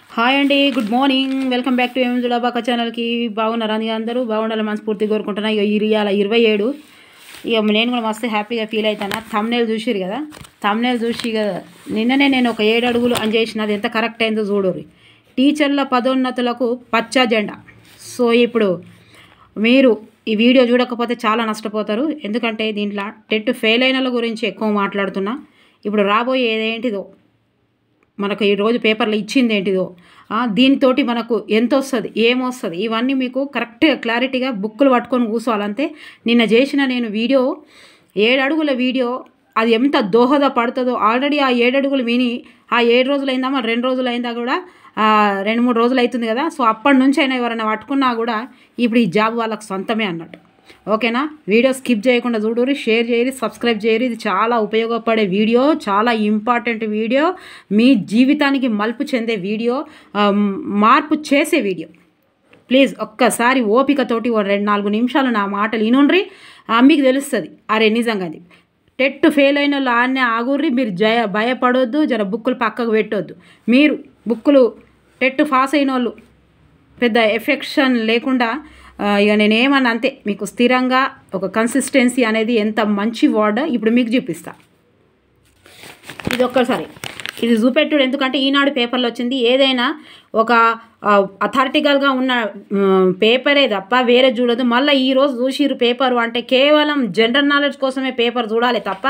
Hi అండి, good morning. Welcome back to ఎంజుడాబాక ఛానల్కి. బాగున్నారా అందరూ? బాగుండాలి మనస్ఫూర్తి కోరుకుంటున్నా. ఇక ఇవాళ 27. ఇక నేను కూడా మస్తు హ్యాపీగా ఫీల్ అవుతాను. థంబ్నెయిల్ చూసిరు కదా, థంబ్నెయిల్ చూసి కదా నిన్ననే నేను ఒక 7 అడుగులు అని చేసిన. అది ఎంత కరెక్ట్ అయిందో చూడరు. టీచర్ల పదోన్నతులకు పచ్చ జెండా. సో ఇప్పుడు మీరు ఈ వీడియో చూడకపోతే చాలా నష్టపోతారు. ఎందుకంటే దీంట్లో టెట్ ఫెయిల్ అయిన గురించి ఎక్కువ మాట్లాడుతున్నా. ఇప్పుడు రాబోయే ఏదేంటిదో మనకు ఈరోజు పేపర్లో ఇచ్చింది ఏంటిదో, దీనితోటి మనకు ఎంత వస్తుంది, ఏమొస్తుంది, ఇవన్నీ మీకు కరెక్ట్గా క్లారిటీగా బుక్కులు పట్టుకొని కూర్చోవాలంతే. నిన్న చేసిన నేను వీడియో 7 అడుగుల వీడియో, అది ఎంత దోహదపడుతుందో ఆల్రెడీ ఆ 7 అడుగులు విని ఆ 7 రోజులు అయిందా, మరి 2 రోజులు అయిందా కూడా 2-3 రోజులు అవుతుంది కదా. సో అప్పటి నుంచి అయినా ఎవరైనా పట్టుకున్నా కూడా ఇప్పుడు ఈ జాబ్ వాళ్ళకి సొంతమే అన్నట్టు. ఓకేనా? వీడియో స్కిప్ చేయకుండా చూడరు, షేర్ చేయరు, సబ్స్క్రైబ్ చేయరు. ఇది చాలా ఉపయోగపడే వీడియో, చాలా ఇంపార్టెంట్ వీడియో, మీ జీవితానికి మలుపు చెందే వీడియో, మార్పు చేసే వీడియో. ప్లీజ్ ఒక్కసారి ఓపికతోటి 2-4 నిమిషాలు నా మాటలు వినుండ్రి. మీకు తెలుస్తుంది అరే నిజంగా అది టెట్ ఫెయిల్ అయిన వాళ్ళు ఆన్నే ఆగుర్రి. మీరు భయపడొద్దు, జర బుక్కులు పక్కకు పెట్టొద్దు. మీరు బుక్కులు టెట్ పాస్ అయిన వాళ్ళు పెద్ద ఎఫెక్షన్ లేకుండా, ఇక నేనేమన్నా అంతే, మీకు స్థిరంగా ఒక కన్సిస్టెన్సీ అనేది ఎంత మంచి వర్డ్ ఇప్పుడు మీకు చూపిస్తా. ఇది ఒక్కసారి ఇది చూపెట్టుడు. ఎందుకంటే ఈనాడు పేపర్లో వచ్చింది. ఏదైనా ఒక అథారిటికల్గా ఉన్న పేపరే తప్ప వేరే చూడదు. మళ్ళీ ఈరోజు చూసిరు పేపరు అంటే కేవలం జనరల్ నాలెడ్జ్ కోసమే పేపర్ చూడాలి తప్ప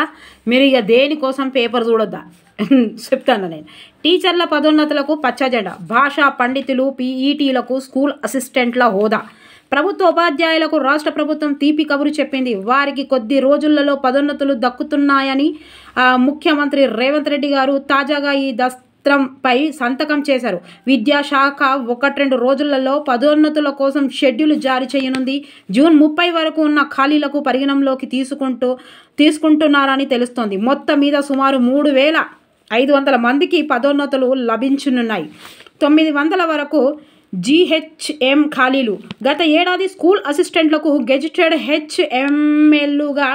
మీరు ఇక దేనికోసం పేపర్ చూడొద్దా చెప్తాను నేను. టీచర్ల పదోన్నతులకు పచ్చ జెండా. భాషా పండితులు, పీఈటీలకు స్కూల్ అసిస్టెంట్ల హోదా. ప్రభుత్వ ఉపాధ్యాయులకు రాష్ట్ర ప్రభుత్వం తీపి కబురు చెప్పింది. వారికి కొద్ది రోజులలో పదోన్నతులు దక్కుతున్నాయని ముఖ్యమంత్రి రేవంత్ రెడ్డి గారు తాజాగా ఈ దస్త్రంపై సంతకం చేశారు. విద్యాశాఖ 1-2 రోజులలో పదోన్నతుల కోసం షెడ్యూల్ జారీ చేయనుంది. జూన్ 30 వరకు ఉన్న ఖాళీలకు పరిగణంలోకి తీసుకుంటున్నారని తెలుస్తోంది. మొత్తం మీద సుమారు 3,500 మందికి పదోన్నతులు లభించనున్నాయి. 900 వరకు GHM ఖాళీలు. గత ఏడాది స్కూల్ అసిస్టెంట్లకు గెజిటెడ్ HMLగా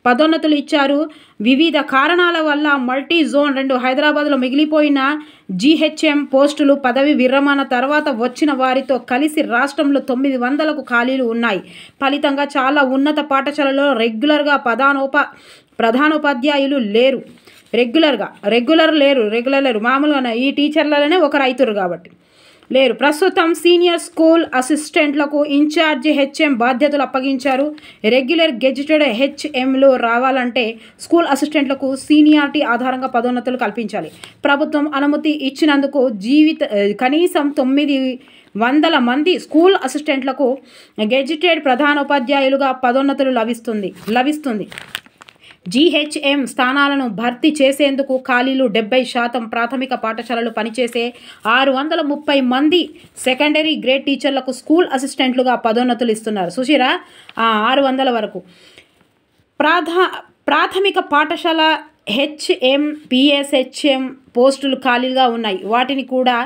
పదోన్నతులు ఇచ్చారు. వివిధ కారణాల వల్ల మల్టీ జోన్ 2 హైదరాబాద్లో మిగిలిపోయిన GHM పోస్టులు పదవి విరమణ తర్వాత వచ్చిన వారితో కలిసి రాష్ట్రంలో 900కు ఖాళీలు ఉన్నాయి. ఫలితంగా చాలా ఉన్నత పాఠశాలలో రెగ్యులర్గా ప్రధానోపాధ్యాయులు లేరు. రెగ్యులర్ లేరు. మామూలుగా ఈ టీచర్లలోనే ఒకరు అవుతారు కాబట్టి లేరు. ప్రస్తుతం సీనియర్ స్కూల్ అసిస్టెంట్లకు ఇన్ఛార్జ్ HM బాధ్యతలు అప్పగించారు. రెగ్యులర్ గెజిటెడ్ HMలు రావాలంటే స్కూల్ అసిస్టెంట్లకు సీనియారిటీ ఆధారంగా పదోన్నతులు కల్పించాలి. ప్రభుత్వం అనుమతి ఇచ్చినందుకు కనీసం 900 మంది స్కూల్ అసిస్టెంట్లకు గెజిటెడ్ ప్రధానోపాధ్యాయులుగా పదోన్నతులు లభిస్తుంది. GHM స్థానాలను భర్తీ చేసేందుకు ఖాళీలు 70% ప్రాథమిక పాఠశాలలు పనిచేసే 630 మంది సెకండరీ గ్రేడ్ టీచర్లకు స్కూల్ అసిస్టెంట్లుగా పదోన్నతులు ఇస్తున్నారు. సుశీరా 600 వరకు ప్రాథమిక పాఠశాల HM PSHM పోస్టులు ఖాళీగా ఉన్నాయి. వాటిని కూడా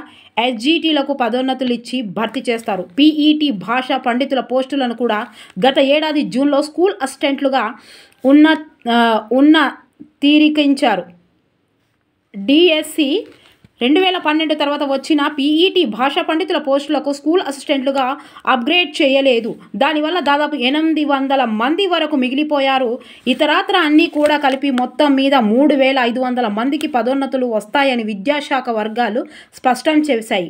SGTలకు పదోన్నతులు ఇచ్చి భర్తీ చేస్తారు. PET భాషా పండితుల పోస్టులను కూడా గత ఏడాది జూన్లో స్కూల్ అసిస్టెంట్లుగా తీరికించారు. DSC 2012 తర్వాత వచ్చిన PET భాషా పండితుల పోస్టులకు స్కూల్ అసిస్టెంట్లుగా అప్గ్రేడ్ చేయలేదు. దానివల్ల దాదాపు 800 మంది వరకు మిగిలిపోయారు. ఇతరత్ర అన్నీ కూడా కలిపి మొత్తం మీద 3,500 మందికి పదోన్నతులు వస్తాయని విద్యాశాఖ వర్గాలు స్పష్టం చేశాయి.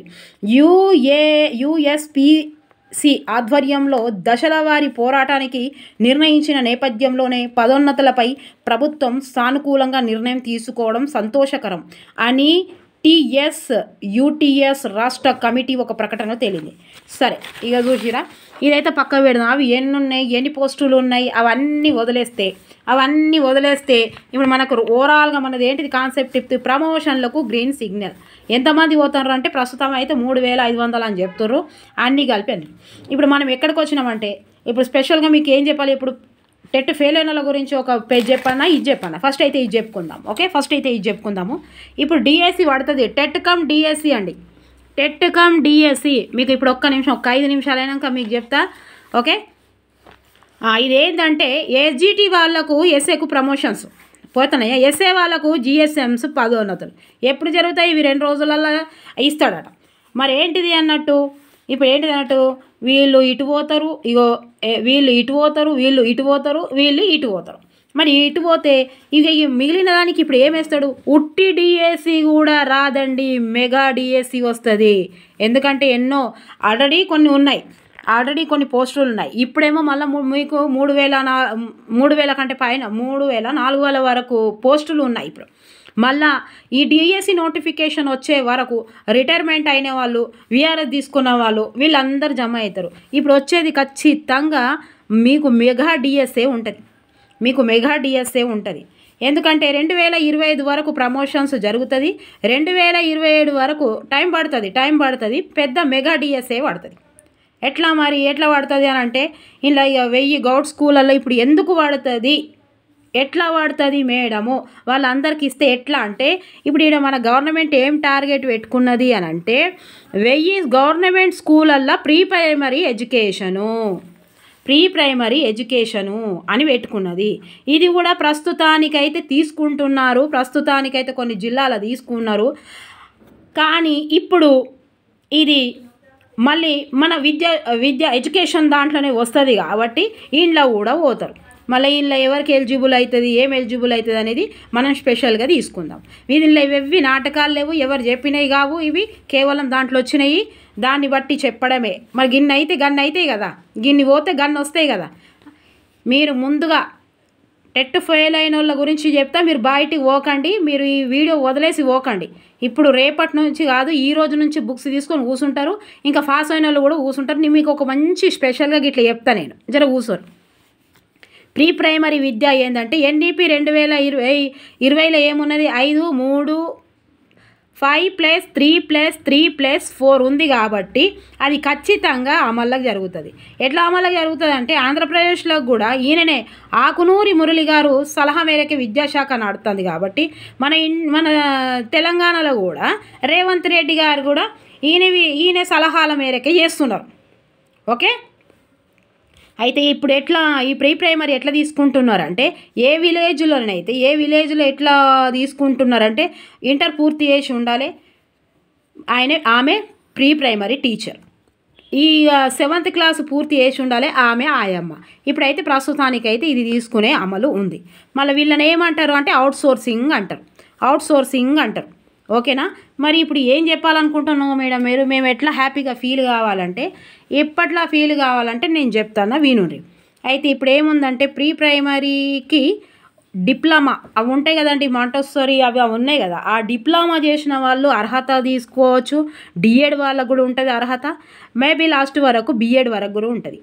USPC ఆధ్వర్యంలో దశలవారీ పోరాటానికి నిర్ణయించిన నేపథ్యంలోనే పదోన్నతులపై ప్రభుత్వం సానుకూలంగా నిర్ణయం తీసుకోవడం సంతోషకరం అని UTS రాష్ట్ర కమిటీ ఒక ప్రకటనలో తేలింది. సరే, ఇక చూసిరా, ఇదైతే పక్క పెడదాం. అవి ఎన్ని పోస్టులు ఉన్నాయి అవన్నీ వదిలేస్తే ఇప్పుడు మనకు ఓవరాల్గా మనది ఏంటిది కాన్సెప్ట్, ప్రమోషన్లకు గ్రీన్ సిగ్నల్. ఎంతమంది పోతున్నారు అంటే ప్రస్తుతం అయితే 3,500 అని చెప్తున్నారు. అన్నీ కలిపి ఇప్పుడు మనం ఎక్కడికి వచ్చినామంటే, ఇప్పుడు స్పెషల్గా మీకు ఏం చెప్పాలి, ఇప్పుడు టెట్ ఫెయిల్ అయిన గురించి ఒక పేజ్ చెప్పన్నా, ఇది చెప్పన్నా. ఫస్ట్ అయితే ఇది చెప్పుకుందాం. ఓకే, ఇప్పుడు DSC పడుతుంది. టెట్ కమ్ DSC అండి. టెట్ కమ్ DSC మీకు ఇప్పుడు ఒక 5 నిమిషాలు అయినాక మీకు చెప్తా. ఓకే, ఇదేంటంటే SGT వాళ్ళకు ఎస్ఏకు ప్రమోషన్స్ పోతున్నాయి. ఎస్ఏ వాళ్ళకు GSMs పదోన్నతులు ఎప్పుడు జరుగుతాయి? ఇవి 2 రోజులలో ఇస్తాడట. మరి ఏంటిది అన్నట్టు, ఇప్పుడు ఏంటిది అన్నట్టు, వీళ్ళు ఇటు పోతారు, ఇగో వీళ్ళు ఇటు పోతారు, వీళ్ళు ఇటు పోతారు, వీళ్ళు ఇటు పోతారు. మరి ఇటు పోతే ఇక మిగిలిన దానికి ఇప్పుడు ఏమేస్తాడు, ఉట్టి డిఎస్సి కూడా రాదండి, మెగా డిఎస్సి వస్తుంది. ఎందుకంటే ఎన్నో ఆల్రెడీ కొన్ని పోస్టులు ఉన్నాయి. ఇప్పుడేమో మళ్ళీ మీకు 3,000 కంటే పైన 3,400 వరకు పోస్టులు ఉన్నాయి. ఇప్పుడు మళ్ళా ఈ డిఎస్సి నోటిఫికేషన్ వచ్చే వరకు రిటైర్మెంట్ అయిన వాళ్ళు, విఆర్ఎస్ తీసుకున్న వాళ్ళు వీళ్ళందరూ జమ అవుతారు. ఇప్పుడు వచ్చేది ఖచ్చితంగా మీకు మెగా డిఎస్ఏ ఉంటుంది. ఎందుకంటే 2025 వరకు ప్రమోషన్స్ జరుగుతుంది, 2027 వరకు టైం పడుతుంది, పెద్ద మెగా డిఎస్ఏ పడుతుంది. ఎట్లా పడుతుంది అని అంటే, ఇలా 1000 గౌడ్ స్కూళ్ళల్లో ఇప్పుడు ఎందుకు పడుతుంది, ఎట్లా పడుతుంది మేడము, వాళ్ళందరికీ ఇస్తే ఎట్లా అంటే, ఇప్పుడు ఇక్కడ మన గవర్నమెంట్ ఏం టార్గెట్ పెట్టుకున్నది అని అంటే 1000 గవర్నమెంట్ స్కూళ్ళల్లో ప్రీ ప్రైమరీ ఎడ్యుకేషను అని పెట్టుకున్నది. ఇది కూడా ప్రస్తుతానికైతే కొన్ని జిల్లాలు తీసుకున్నారు. కానీ ఇప్పుడు ఇది మళ్ళీ మన విద్య ఎడ్యుకేషన్ దాంట్లోనే వస్తుంది కాబట్టి ఇంట్లో కూడా పోతారు. మళ్ళీ ఇంట్లో ఎవరికి ఎలిజిబుల్ అవుతుంది, ఏం ఎలిజిబుల్ అవుతుంది అనేది మనం స్పెషల్గా తీసుకుందాం. వీధిలో ఇవి నాటకాలు లేవు, ఎవరు చెప్పినవి కావు, ఇవి కేవలం దాంట్లో వచ్చినాయి, దాన్ని బట్టి చెప్పడమే. మరి గిన్నె అయితే గన్ను అవుతాయి కదా, గిన్నె పోతే గన్ను వస్తాయి కదా. మీరు ముందుగా టెట్ ఫెయిల్ అయిన వాళ్ళ గురించి చెప్తా, మీరు బయటికి పోకండి, మీరు ఈ వీడియో వదిలేసి పోకండి. ఇప్పుడు రేపటి నుంచి కాదు, ఈ రోజు నుంచి బుక్స్ తీసుకొని కూర్చుంటారు, ఇంకా పాస్ అయిన వాళ్ళు కూడా కూర్చుంటారు. నేను మీకు ఒక మంచి స్పెషల్గా ఇట్లా చెప్తా, నేను జర కూర్చోరు. ప్రీ ప్రైమరీ విద్య ఏంటంటే ఎన్ఈపి 2020లో ఏమున్నది, 5, 3, 5+3+3+4 ఉంది కాబట్టి అది ఖచ్చితంగా అమల్లోకి జరుగుతుంది. ఎట్లా అమల్లోకి జరుగుతుంది అంటే, ఆంధ్రప్రదేశ్లో కూడా ఈయననే ఆకునూరి మురళి గారు సలహా మేరకు విద్యాశాఖ నడుస్తుంది కాబట్టి మన తెలంగాణలో కూడా రేవంత్ రెడ్డి గారు కూడా ఈయన సలహాల మేరకే చేస్తున్నారు. ఓకే, అయితే ఇప్పుడు ఈ ప్రీ ప్రైమరీ ఎట్లా తీసుకుంటున్నారంటే, ఏ విలేజ్లో ఎట్లా తీసుకుంటున్నారంటే, ఇంటర్ పూర్తి చేసి ఉండాలి, ఆమె ప్రీ ప్రైమరీ టీచర్, ఈ 7th క్లాస్ పూర్తి చేసి ఉండాలి, ఆమె ఆయమ్మ. ఇప్పుడైతే ప్రస్తుతానికైతే ఇది తీసుకునే అమలు ఉంది. మళ్ళీ వీళ్ళని ఏమంటారు అంటే అవుట్ సోర్సింగ్ అంటారు. ఓకేనా. మరి ఇప్పుడు ఏం చెప్పాలనుకుంటున్నావు మేడం మేము ఎట్లా హ్యాపీగా ఫీల్ కావాలంటే, ఎప్పట్లా ఫీల్ కావాలంటే నేను చెప్తాను వినుండ్రి. అయితే ఇప్పుడు ఏముందంటే, ప్రీ ప్రైమరీకి డిప్లొమా అవి ఉంటాయి కదండి, మాంటెస్సరీ అవి ఉన్నాయి కదా, ఆ డిప్లొమా చేసిన వాళ్ళు అర్హత తీసుకోవచ్చు. డిఎడ్ వాళ్ళకు కూడా ఉంటుంది అర్హత, మేబీ లాస్ట్ వరకు బిఎడ్ వరకు కూడా ఉంటుంది.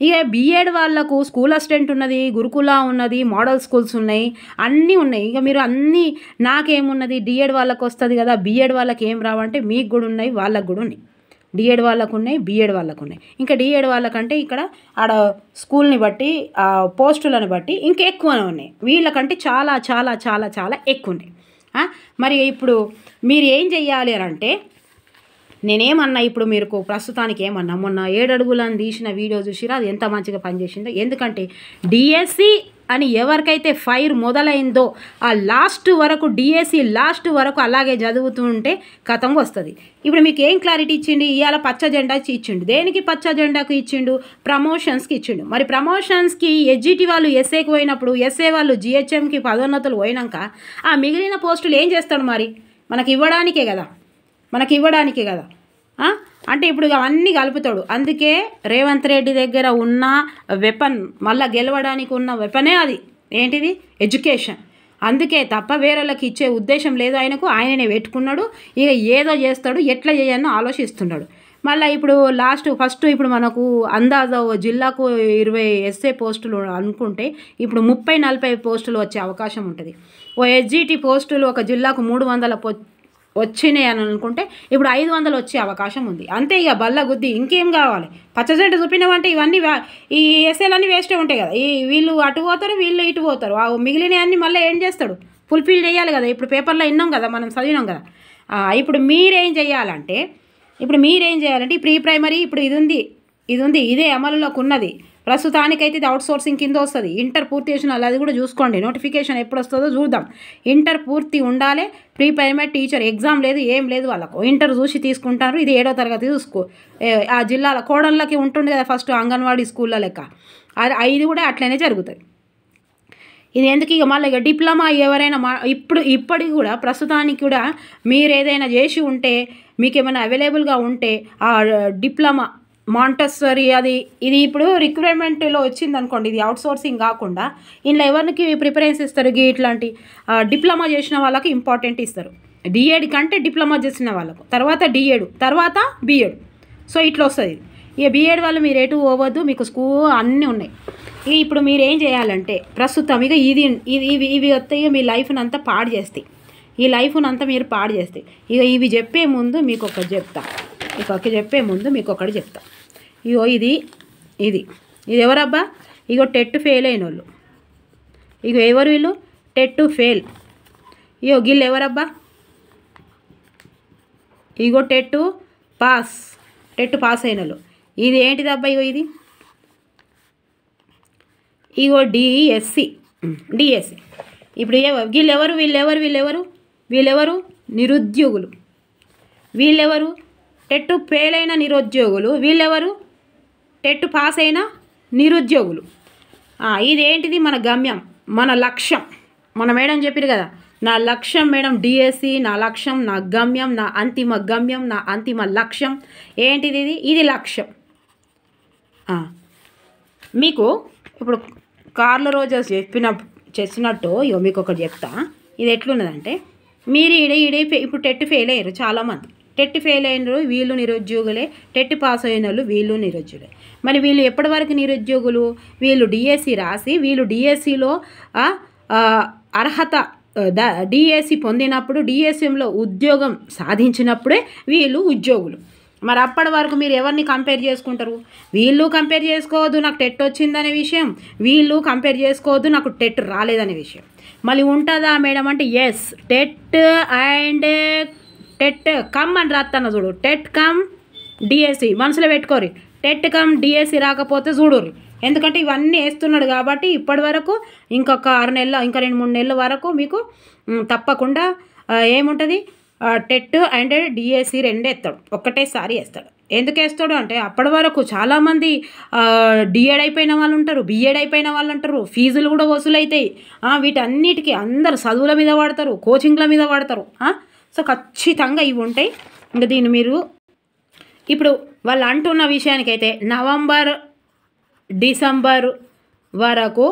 ఇక బిఎడ్ వాళ్ళకు స్కూల్ అసిస్టెంట్ ఉన్నది, గురుకుల ఉన్నది, మోడల్ స్కూల్స్ ఉన్నాయి, అన్నీ ఉన్నాయి. ఇక మీరు అన్నీ నాకేమున్నది డిఎడ్ వాళ్ళకు వస్తుంది కదా, బిఎడ్ వాళ్ళకి ఏం రావంటే మీకు కూడా ఉన్నాయి, వాళ్ళకు కూడా ఉన్నాయి. డిఎడ్ వాళ్ళకు ఉన్నాయి, బిఎడ్ వాళ్ళకు ఉన్నాయి. ఇంకా డిఎడ్ వాళ్ళకంటే ఇక్కడ ఆడ స్కూల్ని బట్టి పోస్టులను బట్టి ఇంకా ఎక్కువనే ఉన్నాయి, వీళ్ళకంటే చాలా చాలా చాలా చాలా ఎక్కువ ఉన్నాయి. మరి ఇప్పుడు మీరు ఏం చెయ్యాలి అని అంటే, నేనేమన్నా ఇప్పుడు మీరు ప్రస్తుతానికి ఏమన్నా మొన్న 7 అడుగులను తీసిన వీడియో చూసిరా, అది ఎంత మంచిగా పనిచేసిందో. ఎందుకంటే డిఎస్సి అని ఎవరికైతే ఫైర్ మొదలైందో ఆ లాస్ట్ వరకు, డిఎస్సి లాస్ట్ వరకు అలాగే చదువుతుంటే కథంగా వస్తుంది. ఇప్పుడు మీకు ఏం క్లారిటీ ఇచ్చిండు, ఇవాళ పచ్చ జెండాకి ఇచ్చిండు. దేనికి పచ్చ జెండాకు ఇచ్చిండు? ప్రమోషన్స్కి ఇచ్చిండు. మరి ప్రమోషన్స్కి ఎస్జిటి వాళ్ళు ఎస్ఏకి పోయినప్పుడు, ఎస్ఏ వాళ్ళు జిహెచ్ఎంకి పదోన్నతులు పోయినాక ఆ మిగిలిన పోస్టులు ఏం చేస్తాడు? మరి మనకి ఇవ్వడానికే కదా. అంటే ఇప్పుడు అవన్నీ కలుపుతాడు. అందుకే రేవంత్ రెడ్డి దగ్గర ఉన్న వెపన్, మళ్ళీ గెలవడానికి ఉన్న వెపనే అది ఏంటిది, ఎడ్యుకేషన్. అందుకే తప్ప వేరేళ్ళకి ఇచ్చే ఉద్దేశం లేదు ఆయనకు. ఆయననే పెట్టుకున్నాడు, ఇక ఏదో చేస్తాడు, ఎట్లా చేయాలని ఆలోచిస్తున్నాడు. మళ్ళీ ఇప్పుడు ఫస్ట్ ఇప్పుడు మనకు అందాజ జిల్లాకు 20 ఎస్ఏ పోస్టులు అనుకుంటే ఇప్పుడు 30-40 పోస్టులు వచ్చే అవకాశం ఉంటుంది. ఓ ఎస్జిటి పోస్టులు ఒక జిల్లాకు 300 వచ్చినాయి అని అనుకుంటే ఇప్పుడు 500 వచ్చే అవకాశం ఉంది. అంతే, ఇక బల్ల గుద్ది ఇంకేం కావాలి. పచ్చజెంట చూపినామంటే ఇవన్నీ ఈ ఎస్ఏలన్నీ వేస్టే ఉంటాయి కదా. వీళ్ళు అటు పోతారు, వీళ్ళు ఇటు పోతారు. మిగిలినవన్నీ మళ్ళీ ఏం చేస్తాడు, ఫుల్ఫిల్ చేయాలి కదా. ఇప్పుడు పేపర్లో విన్నాం కదా, మనం చదివినాం కదా. ఇప్పుడు మీరేం చేయాలంటే ఈ ప్రీ ప్రైమరీ ఇప్పుడు ఇది ఉంది, ఇదే అమలులోకి ఉన్నది. ప్రస్తుతానికైతే ఇది అవుట్సోర్సింగ్ కింద వస్తుంది. ఇంటర్ పూర్తి చేసిన వాళ్ళు అది కూడా చూసుకోండి, నోటిఫికేషన్ ఎప్పుడు వస్తుందో చూద్దాం. ఇంటర్ పూర్తి ఉండాలి, ప్రీ ప్రైమరీ టీచర్ ఎగ్జామ్ లేదు, ఏం లేదు వాళ్ళకు. ఇంటర్ చూసి తీసుకుంటారు. ఇది 7వ తరగతి చూసుకో. ఆ జిల్లాల కోడళ్ళకి ఉంటుంది కదా ఫస్ట్ అంగన్వాడీ స్కూళ్ళ లెక్క, అది కూడా అట్లనే జరుగుతుంది. ఇది ఎందుకు ఇక మళ్ళీ ఇక డిప్లొమా ఎవరైనా ఇప్పటికి కూడా ప్రస్తుతానికి కూడా మీరు ఏదైనా చేసి ఉంటే, మీకు ఏమైనా అవైలబుల్గా ఉంటే ఆ డిప్లొమా మాంటెసరీ ఇది ఇప్పుడు రిక్రూట్మెంట్లో వచ్చింది అనుకోండి, ఇది అవుట్సోర్సింగ్ కాకుండా ఇందులో ఎవరికి ప్రిఫరెన్స్ ఇస్తారు? ఇట్లాంటి డిప్లొమా చేసిన వాళ్ళకి ఇంపార్టెంట్ ఇస్తారు. డిఎడ్ కంటే డిప్లొమా చేసిన వాళ్ళకు, తర్వాత డిఎడ్, తర్వాత బిఎడ్. సో ఇట్లా వస్తుంది. ఇక బిఎడ్ వాళ్ళు మీరు ఎటు పోవద్దు, మీకు స్కూల్ అన్నీ ఉన్నాయి. ఇప్పుడు మీరు ఏం చేయాలంటే ప్రస్తుతం ఇక ఇవి వస్తాయి, మీ లైఫ్ని అంతా పాడు చేస్తాయి. ఈ లైఫ్ని అంతా మీరు పాడు చేస్తాయి. ఇక ఇవి చెప్పే ముందు మీకు ఒకటి చెప్తా, ఇగో ఇది ఎవరబ్బా? ఇగో టెట్ ఫెయిల్ అయిన వాళ్ళు. ఇగో ఎవరు వీళ్ళు? TET fail. ఇగో గిళ్ళు ఎవరబ్బా? ఇగో టెట్ పాస్ అయిన వాళ్ళు. ఇది ఏంటిదబ్బా? ఇగో డిఎస్సి. ఇప్పుడు వీళ్ళెవరు? నిరుద్యోగులు. వీళ్ళెవరు? టెట్ ఫెయిల్ అయిన నిరుద్యోగులు. వీళ్ళెవరు? టెట్ పాస్ అయిన నిరుద్యోగులు. ఇదేంటిది? మన గమ్యం, మన లక్ష్యం. మన మేడం చెప్పారు కదా, నా లక్ష్యం మేడం డిఎస్సి, నా లక్ష్యం, నా గమ్యం, నా అంతిమ గమ్యం, నా అంతిమ లక్ష్యం ఏంటిది? ఇది లక్ష్యం. మీకు ఇప్పుడు కార్ల రోజు చేసినట్టు ఇగో మీకు ఒకటి చెప్తా. ఇది ఎట్లున్నదంటే, మీరు ఇప్పుడు టెట్ ఫెయిల్ అయ్యారు చాలామంది. టెట్ ఫెయిల్ అయినారు వీళ్ళు నిరుద్యోగులే, టెట్ పాస్ అయిన వాళ్ళు వీళ్ళు నిరుద్యోగులే. మరి వీళ్ళు ఎప్పటి వరకు నిరుద్యోగులు? వీళ్ళు డిఎస్సి రాసి, వీళ్ళు డిఎస్సిలో అర్హత డిఎస్సి పొందినప్పుడు, డిఎస్సిలో ఉద్యోగం సాధించినప్పుడే వీళ్ళు ఉద్యోగులు. మరి అప్పటి వరకు మీరు ఎవరిని కంపేర్ చేసుకుంటారు? వీళ్ళు కంపేర్ చేసుకోవద్దు నాకు టెట్ వచ్చిందనే విషయం, వీళ్ళు కంపేర్ చేసుకోవద్దు నాకు టెట్ రాలేదనే విషయం. మళ్ళీ ఉంటుందా మేడం అంటే, yes, TET and TET cum అని రాస్తాను చూడు, టెట్ కమ్ డిఎస్సి మనసులో పెట్టుకోరు. టెట్ కమ్ డిఎస్సి రాకపోతే చూడుర్రి, ఎందుకంటే ఇవన్నీ వేస్తున్నాడు కాబట్టి ఇప్పటి వరకు ఇంకొక 6 నెలలు, ఇంకా 2-3 నెలల వరకు మీకు తప్పకుండా ఏముంటుంది, టెట్ అండ్ డిఎస్సి 2 వేస్తాడు, ఒక్కటేసారి వేస్తాడు. ఎందుకు వేస్తాడు అంటే అప్పటి వరకు చాలామంది డిఎడ్ అయిపోయిన వాళ్ళు ఉంటారు, బిఎడ్ అయిపోయిన వాళ్ళు ఉంటారు, ఫీజులు కూడా వసూలు అవుతాయి. వీటన్నిటికీ అందరు చదువుల మీద వాడతారు, కోచింగ్ల మీద వాడతారు. సో ఖచ్చితంగా ఇవి ఉంటాయి. ఇంకా దీన్ని మీరు ఇప్పుడు వాళ్ళు అంటున్న విషయానికైతే నవంబర్ డిసెంబర్ వరకు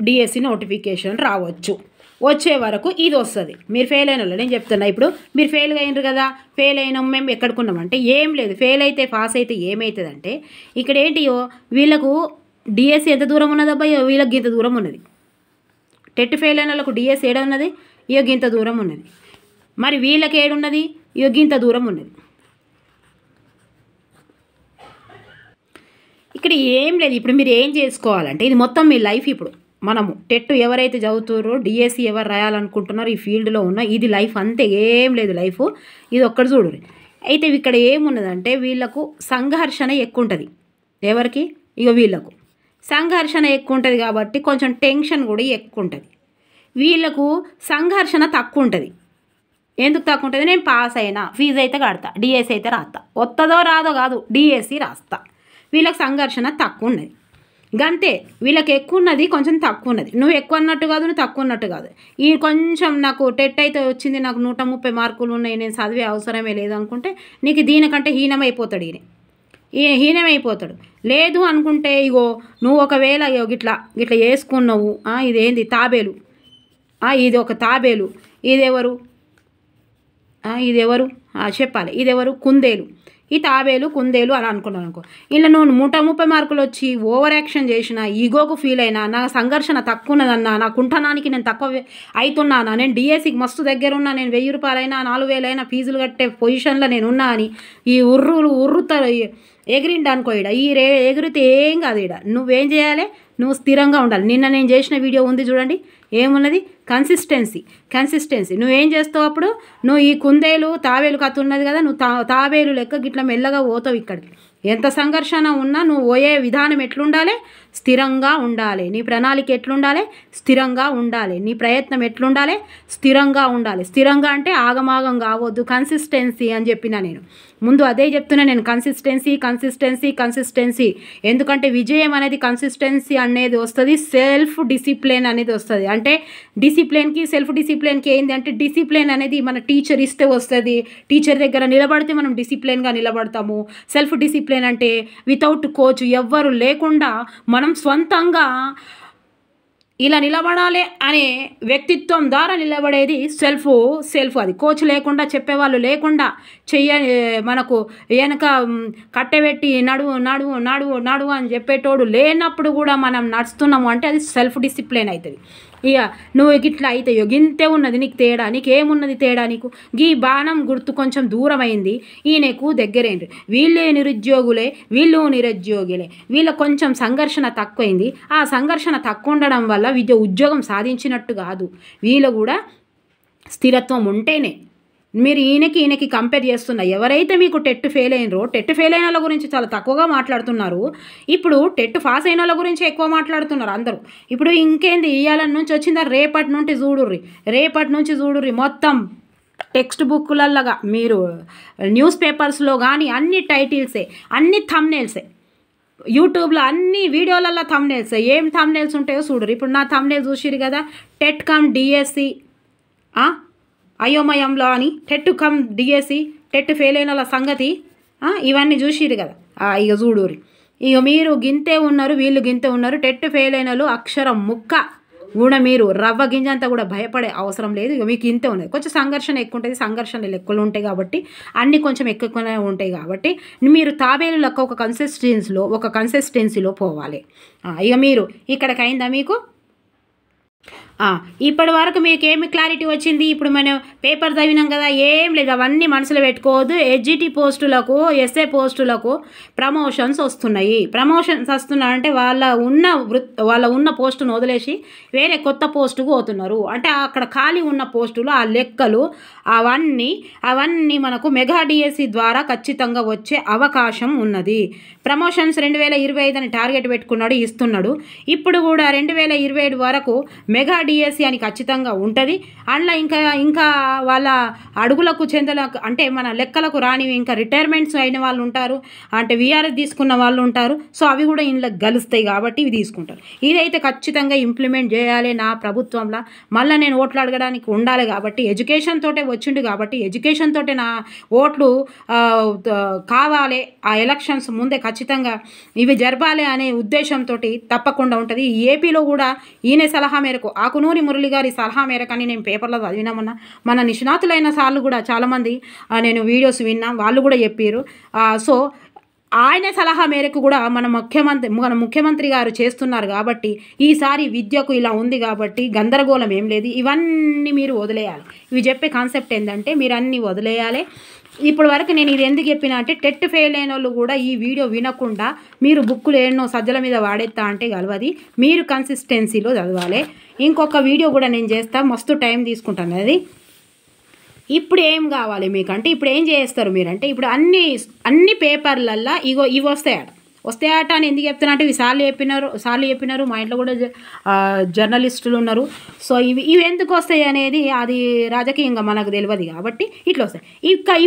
డిఎస్సి నోటిఫికేషన్ రావచ్చు, వచ్చే వరకు ఇది వస్తుంది. మీరు ఫెయిల్ అయిన వాళ్ళు నేను చెప్తున్నా, ఇప్పుడు మీరు ఫెయిల్ అయినారు కదా, ఫెయిల్ అయినాం మేము ఎక్కడుకున్నామంటే ఏం లేదు. ఫెయిల్ అయితే పాస్ అయితే ఏమవుతుందంటే, ఇక్కడ ఏంటియో వీళ్ళకు డిఎస్సి ఎంత దూరం ఉన్నదబ్బా? వీళ్ళకి ఇంత దూరం ఉన్నది. టెట్ ఫెయిల్ అయిన వాళ్ళకు డిఎస్సి ఏడ ఉన్నది? ఇంత దూరం ఉన్నది. మరి వీళ్ళకి ఏడున్నది? ఇంత దూరం ఉన్నది. ఇక్కడ ఏం లేదు. ఇప్పుడు మీరు ఏం చేసుకోవాలంటే, ఇది మొత్తం మీ లైఫ్. ఇప్పుడు మనము టెట్ ఎవరైతే చదువుతారో, డిఎస్సి ఎవరు రాయాలనుకుంటున్నారో, ఈ ఫీల్డ్లో ఉన్న ఇది లైఫ్ అంతే, ఏం లేదు లైఫ్. ఇది ఒక్కటి చూడు. అయితే ఇక్కడ ఏమున్నదంటే వీళ్ళకు సంఘర్షణ ఎక్కువ ఉంటుంది. ఎవరికి? వీళ్ళకు సంఘర్షణ ఎక్కువ ఉంటుంది కాబట్టి కొంచెం టెన్షన్ కూడా ఎక్కువ ఉంటుంది. వీళ్ళకు సంఘర్షణ తక్కువ ఉంటుంది. ఎందుకు తక్కువ ఉంటుంది? నేను పాస్ అయినా, ఫీజు అయితే కడతా, డిఎస్సి అయితే రాస్తా, వస్తుందో రాదో కాదు, డిఎస్సి రాస్తా. వీళ్ళకి సంఘర్షణ తక్కువ ఉన్నది, గంతే. వీళ్ళకి ఎక్కువ ఉన్నది, కొంచెం తక్కువ ఉన్నది. నువ్వు ఎక్కువ అన్నట్టు కాదు, నువ్వు తక్కువ అన్నట్టు కాదు. ఈ కొంచెం నాకు టెట్ అయితే వచ్చింది, నాకు 130 మార్కులు ఉన్నాయి, నేను చదివే అవసరమే లేదు అనుకుంటే నీకు దీనికంటే హీనమైపోతాడు. ఈయన హీనమైపోతాడు. లేదు అనుకుంటే నువ్వు ఒకవేళ గిట్లా వేసుకున్నావు, ఇదేంది తాబేలు, ఇది ఒక తాబేలు, ఇదెవరు చెప్పాలి, ఇదెవరు? కుందేలు. ఈ తాబేలు కుందేలు అని అనుకున్నాను అనుకో, ఇలా నువ్వు 130 మార్కులు వచ్చి ఓవర్ యాక్షన్ చేసినా, ఈగోకు ఫీల్ అయినా, నా సంఘర్షణ తక్కువ ఉన్నదన్నా, నా కుంఠనానికి నేను తక్కువ అవుతున్నానా, నేను డిఎస్సికి మస్తు దగ్గర ఉన్నా, నేను 1000 రూపాయలైనా 4000 ఫీజులు కట్టే పొజిషన్లో నేను ఉన్నా అని ఈ ఉర్రుతారు ఎగిరిండి అనుకో. ఎగిరితే ఏం కాదు. నువ్వేం చేయాలి? నువ్వు స్థిరంగా ఉండాలి. నిన్న నేను చేసిన వీడియో ఉంది చూడండి, ఏమున్నది? కన్సిస్టెన్సీ. నువ్వేం చేస్తావు అప్పుడు? నువ్వు ఈ కుందేలు తాబేలు కథ ఉన్నది కదా, నువ్వు తాబేలు లెక్క గిట్లా మెల్లగా పోతావు ఇక్కడికి. ఎంత సంఘర్షణ ఉన్నా నువ్వు పోయే విధానం ఎట్లుండాలి, స్థిరంగా ఉండాలి. నీ ప్రణాళిక ఎట్లుండాలి, స్థిరంగా ఉండాలి. నీ ప్రయత్నం ఎట్లుండాలి, స్థిరంగా ఉండాలి. స్థిరంగా అంటే ఆగమాగం కావద్దు, కన్సిస్టెన్సీ అని చెప్పిన నేను ముందు అదే చెప్తున్నా నేను. కన్సిస్టెన్సీ. ఎందుకంటే విజయం అనేది కన్సిస్టెన్సీ అనేది వస్తుంది, సెల్ఫ్ డిసిప్లిన్ అనేది వస్తుంది. అంటే డిసిప్లిన్కి సెల్ఫ్ డిసిప్లిన్కి ఏంటి అంటే, డిసిప్లిన్ అనేది మన టీచర్ ఇస్తే వస్తుంది. టీచర్ దగ్గర నిలబడితే మనం డిసిప్లిన్గా నిలబడతాము. సెల్ఫ్ డిసిప్లిన్ అంటే వితౌట్ కోచ్, ఎవ్వరు లేకుండా మనం స్వంతంగా ఇలా నిలబడాలి అనే వ్యక్తిత్వం ద్వారా నిలబడేది సెల్ఫ్. అది కోచ్ లేకుండా, చెప్పేవాళ్ళు లేకుండా, మనకు వెనక కట్టెబెట్టి నడువు అని చెప్పేటోడు లేనప్పుడు కూడా మనం నడుస్తున్నాము అంటే అది సెల్ఫ్ డిసిప్లిన్ అవుతుంది. ఇక నువ్వు గిట్లా అవుతాయో, గింతే ఉన్నది నీకు తేడా. నీకేమున్నది తేడా? నీకు గీ బాణం గుర్తు కొంచెం దూరం అయింది, ఈయనకు దగ్గరేంటి. వీళ్ళు నిరుద్యోగులే, వీళ్ళ కొంచెం సంఘర్షణ తక్కువైంది. ఆ సంఘర్షణ తక్కువ ఉండడం వల్ల ఉద్యోగం సాధించినట్టు కాదు. వీళ్ళు కూడా స్థిరత్వం ఉంటేనే. మీరు ఈయనకి కంపేర్ చేస్తున్నా. ఎవరైతే మీకు టెట్ ఫెయిల్ అయినరో, టెట్ ఫెయిల్ అయిన వాళ్ళ గురించి చాలా తక్కువగా మాట్లాడుతున్నారు. ఇప్పుడు టెట్ పాస్ అయిన వాళ్ళ గురించి ఎక్కువ మాట్లాడుతున్నారు అందరూ. ఇప్పుడు ఇంకేంది, ఇవాళ నుంచి వచ్చిందా, రేపటి నుంచి చూడుర్రి మొత్తం టెక్స్ట్ బుక్లలాగా మీరు న్యూస్ పేపర్స్లో కానీ అన్ని టైటిల్సే, అన్ని థంబ్నెయిల్సే. యూట్యూబ్లో అన్ని వీడియోలలో థంబ్నెయిల్స్. ఏం థంబ్నెయిల్స్ ఉంటాయో చూడరు. ఇప్పుడు నా థంబ్నెయిల్ చూసిరు కదా, టెట్ కమ్ డిఎస్సి అయోమయంలో అని, TET come DSC, TET fail అయిన వాళ్ళ సంగతి ఇవన్నీ చూసిరు కదా. ఇక చూడుర్రి. ఇక మీరు గింతే ఉన్నారు, వీళ్ళు గింతే ఉన్నారు. టెట్ ఫెయిల్ అయిన వాళ్ళు అక్షరం ముక్క కూడా మీరు రవ్వ గింజంతా కూడా భయపడే అవసరం లేదు. ఇక మీకు ఇంతే ఉన్నది. కొంచెం సంఘర్షణ ఎక్కువ ఉంటుంది, సంఘర్షణలు ఎక్కువలు ఉంటాయి కాబట్టి, అన్నీ కొంచెం ఎక్కువనే ఉంటాయి కాబట్టి మీరు తాబేలు లెక్క ఒక కన్సిస్టెన్సీలో పోవాలి. ఇక మీరు ఇక్కడికి అయిందా మీకు? ఇప్పటి వరకు మీకు ఏమి క్లారిటీ వచ్చింది? ఇప్పుడు మనం పేపర్ చదివినాం కదా, ఏం లేదు. అవన్నీ మనసులో పెట్టుకోవద్దు. ఎస్జిటి పోస్టులకు, ఎస్ఏ పోస్టులకు ప్రమోషన్స్ వస్తున్నాయి. అంటే వాళ్ళ ఉన్న పోస్టును వదిలేసి వేరే కొత్త పోస్టుకు పోతున్నారు. అంటే అక్కడ ఖాళీ ఉన్న పోస్టులు, ఆ లెక్కలు అవన్నీ మనకు మెగా డిఎస్సి ద్వారా ఖచ్చితంగా వచ్చే అవకాశం ఉన్నది. ప్రమోషన్స్ 2025 అని టార్గెట్ పెట్టుకున్నాడు, ఇస్తున్నాడు. ఇప్పుడు కూడా 2027 వరకు మెగా డిఎస్సి అని ఖచ్చితంగా ఉంటుంది. అందులో ఇంకా వాళ్ళ అడుగులకు చెందలకు, అంటే మన లెక్కలకు రాని ఇంకా రిటైర్మెంట్స్ అయిన వాళ్ళు ఉంటారు, అంటే విఆర్ఎస్ తీసుకున్న వాళ్ళు ఉంటారు. సో అవి కూడా ఇంట్లో గలుస్తాయి కాబట్టి ఇవి తీసుకుంటారు. ఇదైతే ఖచ్చితంగా ఇంప్లిమెంట్ చేయాలి నా ప్రభుత్వంలో. మళ్ళీ నేను ఓట్లు అడగడానికి ఉండాలి కాబట్టి, ఎడ్యుకేషన్ తోటే వచ్చిండు కాబట్టి, ఎడ్యుకేషన్ తోటే నా ఓట్లు కావాలి. ఆ ఎలక్షన్స్ ముందే ఖచ్చితంగా ఇవి జరపాలి అనే ఉద్దేశంతో తప్పకుండా ఉంటుంది. ఏపీలో కూడా ఈయన సలహా మేరకు, ఆకునూరి మురళి గారి సలహా మేరకు అని నేను పేపర్లో చదివినామన్నా, మన నిష్ణాతులైన సార్లు కూడా చాలామంది నేను వీడియోస్ విన్నా, వాళ్ళు కూడా చెప్పారు. సో ఆయన సలహా మేరకు కూడా మన ముఖ్యమంత్రి గారు చేస్తున్నారు కాబట్టి, ఈసారి విద్యకు ఇలా ఉంది కాబట్టి గందరగోళం ఏం లేదు. ఇవన్నీ మీరు వదిలేయాలి. ఇవి చెప్పే కాన్సెప్ట్ ఏంటంటే మీరు అన్నీ వదిలేయాలి. ఇప్పటి వరకు నేను ఇది ఎందుకు చెప్పినా అంటే, టెట్ ఫెయిల్ అయిన వాళ్ళు కూడా ఈ వీడియో వినకుండా మీరు బుక్కులు ఎన్నో సజ్జల మీద వాడేస్తా అంటే గలవది. మీరు కన్సిస్టెన్సీలో చదవాలి. ఇంకొక వీడియో కూడా నేను చేస్తా, మస్తు టైం తీసుకుంటాను అది. ఇప్పుడు ఏం కావాలి మీకు అంటే, ఇప్పుడు ఏం చేస్తారు మీరంటే, ఇప్పుడు అన్ని పేపర్లల్లో ఇవి వస్తాయట అని ఎందుకు చెప్తున్నా అంటే, ఇవి సార్లు చెప్పినారు. మా ఇంట్లో కూడా జర్నలిస్టులు ఉన్నారు. సో ఇవి ఎందుకు వస్తాయి అనేది అది రాజకీయంగా మనకు తెలియదు కాబట్టి ఇట్లా వస్తాయి.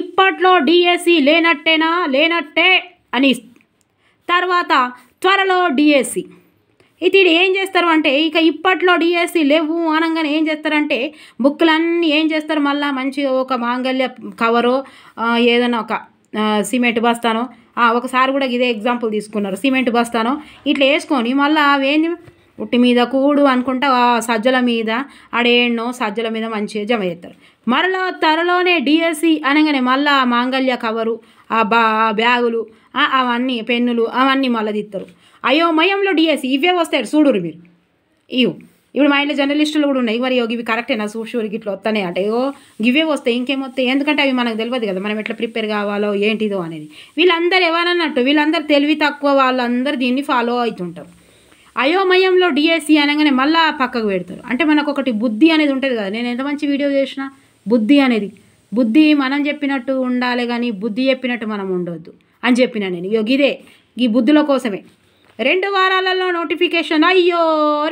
ఇప్పట్లో డిఎస్సి లేనట్టే అని, తర్వాత త్వరలో డిఎస్సి. ఇది ఏం చేస్తారు అంటే, ఇప్పట్లో డిఎస్సి లేవు అనగానే ఏం చేస్తారంటే, బుక్కులన్నీ ఏం చేస్తారు, మళ్ళీ మంచిగా ఒక మాంగళ్య కవరో ఏదైనా ఒక సిమెంట్ బస్తానో, ఒకసారి కూడా ఇదే ఎగ్జాంపుల్ తీసుకున్నారు, సిమెంట్ బస్తానో ఇట్లా వేసుకొని మళ్ళీ అవేంది ఉట్టి మీద కూడు అనుకుంటా సజ్జల మీద సజ్జల మీద మంచిగా జమ చేస్తారు. మరలా త్వరలోనే డిఎస్సి అనగానే మళ్ళీ మాంగళ్య కవరు, బ్యాగులు, అవన్నీ పెన్నులు అవన్నీ మళ్ళీ తీస్తారు. అయోమయంలో డిఎస్సి ఇవే వస్తాయి చూడురు మీరు. ఇప్పుడు మా ఇంట్లో జర్నలిస్టులు కూడా ఉన్నాయి. మరి ఇవి కరెక్టేనా చూసి ఇట్లా వస్తానే అంటే, ఇవే వస్తాయి, ఇంకేమొస్తాయి, ఎందుకంటే అవి మనకు తెలియదు కదా మనం ఎట్లా ప్రిపేర్ కావాలో ఏంటిదో అనేది. వీళ్ళందరూ ఎవరన్నట్టు, వీళ్ళందరూ తెలివి తక్కువ వాళ్ళందరూ దీన్ని ఫాలో అవుతుంటారు. అయోమయంలో డిఎస్సి అనగానే మళ్ళీ పక్కకు పెడతారు. అంటే మనకు ఒకటి బుద్ధి అనేది ఉంటుంది కదా. నేను ఎంత మంచి వీడియో చేసినా బుద్ధి బుద్ధి మనం చెప్పినట్టు ఉండాలి కానీ బుద్ధి చెప్పినట్టు మనం ఉండొద్దు అని చెప్పిన నేను. ఇదే ఈ బుద్ధుల కోసమే 2 వారాలలో నోటిఫికేషన్. అయ్యో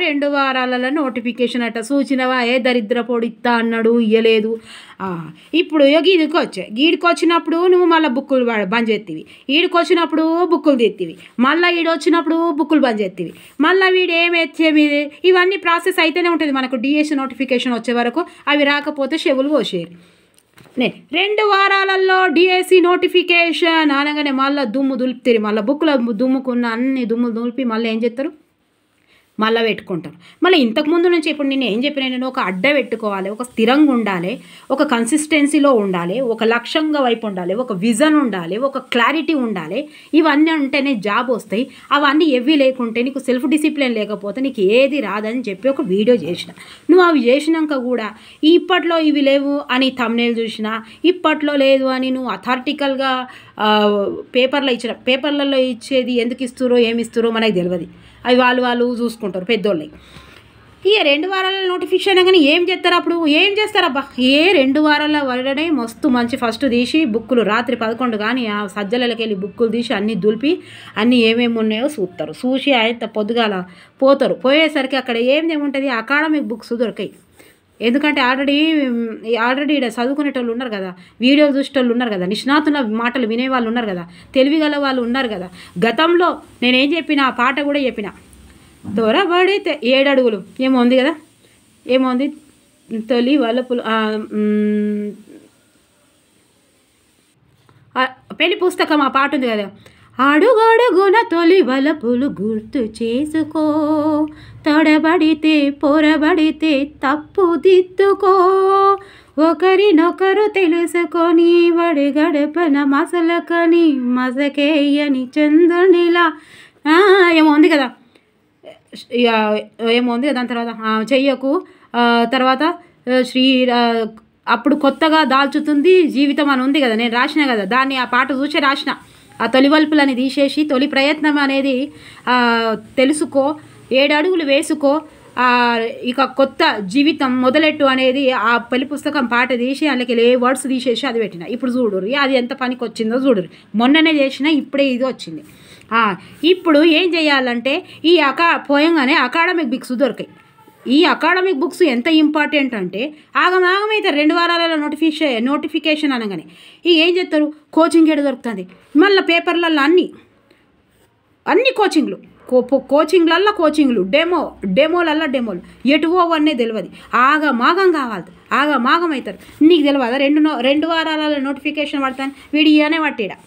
2 వారాలలో నోటిఫికేషన్ అట్ట సూచనవా ఏ దరిద్రపోడు ఇత్తా అన్నాడు ఇయ్యలేదు. ఇప్పుడు గీడికి వచ్చినప్పుడు నువ్వు మళ్ళీ బుక్కులు బంద్ చేతివి, ఈడికి వచ్చినప్పుడు బుక్కులు తెత్తివి, మళ్ళీ వచ్చినప్పుడు బుక్కులు బంద్ చేతివి, మళ్ళీ వీడు ఏమెచ్చేవి. ఇవన్నీ ప్రాసెస్ అయితేనే ఉంటుంది మనకు. డిఎస్సి నోటిఫికేషన్ వచ్చే వరకు అవి రాకపోతే చెవులు కోసేరు. 2 వారాలలో డిఎస్సి నోటిఫికేషన్ అనగానే మళ్ళీ దుమ్ము దులుపుతారు. మళ్ళీ బుక్కుల దుమ్ముకున్న అన్ని దుమ్ములు దులిపి మళ్ళీ ఏం చేస్తారు, మళ్ళీ పెట్టుకుంటారు. మళ్ళీ ఇంతకుముందు నుంచి ఇప్పుడు నేను ఏం చెప్పినా, నేను ఒక అడ్డ పెట్టుకోవాలి, ఒక స్థిరంగా ఉండాలి, ఒక కన్సిస్టెన్సీలో ఉండాలి, ఒక లక్ష్యంగా వైపు ఉండాలి, ఒక విజన్ ఉండాలి, ఒక క్లారిటీ ఉండాలి. ఇవన్నీ ఉంటేనే జాబ్ వస్తాయి. అవన్నీ ఎవి లేకుంటే నీకు సెల్ఫ్ డిసిప్లిన్ లేకపోతే నీకు ఏది రాదని చెప్పి ఒక వీడియో చేసిన. నువ్వు అవి చేసినాక కూడా ఇప్పట్లో ఇవి లేవు అని థంబ్నెయిల్ చూసినా, ఇప్పట్లో లేదు అని నువ్వు అథారిటికల్గా పేపర్లలో ఇచ్చేది ఎందుకు ఇస్తురో ఏమి ఇస్తురో మనకు తెలియదు. అవి వాళ్ళు చూసుకుంటారు పెద్దోళ్ళని. 2 వారాల నోటిఫికేషన్ కానీ ఏం చేస్తారు అప్పుడు, ఏం చేస్తారబ్బా? 2 వారాల వరనే మస్తు మంచి ఫస్ట్ తీసి బుక్కులు రాత్రి 11 కానీ ఆ సజ్జలకి వెళ్ళి బుక్కులు తీసి అన్నీ దులిపి అన్నీ ఏమేమి ఉన్నాయో చూస్తారు. చూసి ఆయన పొద్దుగాల పోతారు. పోయేసరికి అక్కడ ఏమేముంటుంది, అకాడమిక్ బుక్స్ దొరికాయి. ఎందుకంటే ఆల్రెడీ ఇక్కడ చదువుకునేటోళ్ళు ఉన్నారు కదా, వీడియోలు చూసేటోళ్ళు ఉన్నారు కదా, నిష్ణాతుల మాటలు వినేవాళ్ళు ఉన్నారు కదా, తెలివిగల వాళ్ళు ఉన్నారు కదా. గతంలో నేనేం చెప్పిన ఆ పాట కూడా చెప్పిన, దొరబడితే 7 అడుగులు ఏమో ఉంది కదా, ఏమోంది తొలి వలపులు పెళ్లి పుస్తకం ఆ పాట ఉంది కదా, అడుగడుగున తొలి వలపులు గుర్తు చేసుకో, తడబడితే పొరబడితే తప్పు దిద్దుకో, ఒకరినొకరు తెలుసుకొని వడి గడపన మసలకని మసకేయని చంద్రునిలా ఏమో ఉంది కదా, ఏమో ఉంది కదా. దాని తర్వాత చెయ్యకు, తర్వాత అప్పుడు కొత్తగా దాల్చుతుంది జీవితం అని ఉంది కదా, నేను రాసిన కదా దాన్ని. ఆ పాట చూసే రాసిన. ఆ తొలి వలుపులని తీసేసి తొలి ప్రయత్నం అనేది తెలుసుకో, 7 అడుగులు వేసుకో, ఇక కొత్త జీవితం మొదలెట్టు అనేది ఆ పెళ్లి పుస్తకం పాట తీసి అందులోకి ఏ వర్డ్స్ తీసేసి అది పెట్టిన. ఇప్పుడు చూడుర్రి అది ఎంత పనికి వచ్చిందో చూడుర్రి. మొన్ననే చేసిన, ఇప్పుడే ఇది వచ్చింది. ఇప్పుడు ఏం చేయాలంటే పోయంగానే అకాడమిక్ బుక్స్ దొరికాయి. ఈ అకాడమిక్ బుక్స్ ఎంత ఇంపార్టెంట్ అంటే ఆగమైతే 2 వారాలలో నోటిఫికేషన్ అనగానే ఏం చేస్తారు, కోచింగ్ ఏడు దొరుకుతుంది. మళ్ళీ పేపర్లలో అన్ని కోచింగ్లు డెమోలల్లో డెమోలు ఎటువో అవన్నీ తెలియదు. ఆగమాగం కావాలి, ఆగమాగం అవుతారు. నీకు తెలియదా 2 వారాలలో నోటిఫికేషన్ పడతాను వీడు ఇయనే పట్టిడా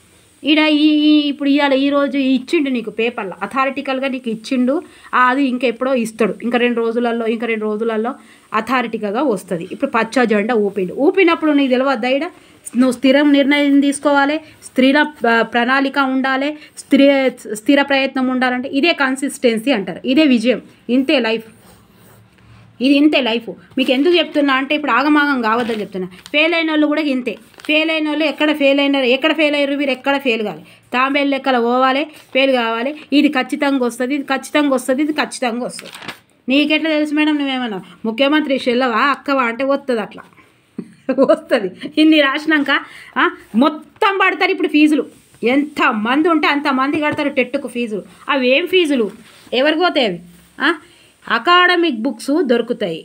ఇప్పుడు ఈరోజు ఇచ్చిండు నీకు పేపర్లో, అథారిటికల్గా నీకు ఇచ్చిండు. అది ఇంకెప్పుడో ఇస్తాడు, ఇంకా 2 రోజులలో అథారిటికల్గా వస్తుంది. ఇప్పుడు పచ్చ జెండా ఊపినప్పుడు నీకు తెలియద్దా ఈడ నువ్వు స్థిరం నిర్ణయం తీసుకోవాలి, స్థిర ప్రణాళిక ఉండాలి, స్థిర ప్రయత్నం ఉండాలంటే ఇదే కన్సిస్టెన్సీ అంటారు, ఇదే విజయం. ఇంతే లైఫ్. మీకు ఎందుకు చెప్తున్నా అంటే ఇప్పుడు ఆగమాగం కావద్దని చెప్తున్నా. ఫెయిల్ అయిన వాళ్ళు కూడా ఇంతే. ఫెయిల్ అయిన వాళ్ళు ఎక్కడ ఫెయిల్ అయ్యారు మీరు ఎక్కడ ఫెయిల్ కావాలి, తాంబేలు లెక్కల పోవాలి, ఫెయిల్ కావాలి. ఇది ఖచ్చితంగా వస్తుంది, ఇది ఖచ్చితంగా వస్తుంది. నీకెట్లా తెలుసు మేడం, నువ్వేమన్నా ముఖ్యమంత్రి చెల్లవా అక్కవా అంటే వస్తుంది, అట్లా వస్తుంది. ఇన్ని రాసినాక మొత్తం పడతారు. ఇప్పుడు ఫీజులు ఎంతమంది ఉంటే అంతమంది కడతారు టెట్టుకు ఫీజులు. అవి ఏం ఫీజులు, ఎవరికి పోతాయి అవి? అకాడమిక్ బుక్స్ దొరికాయి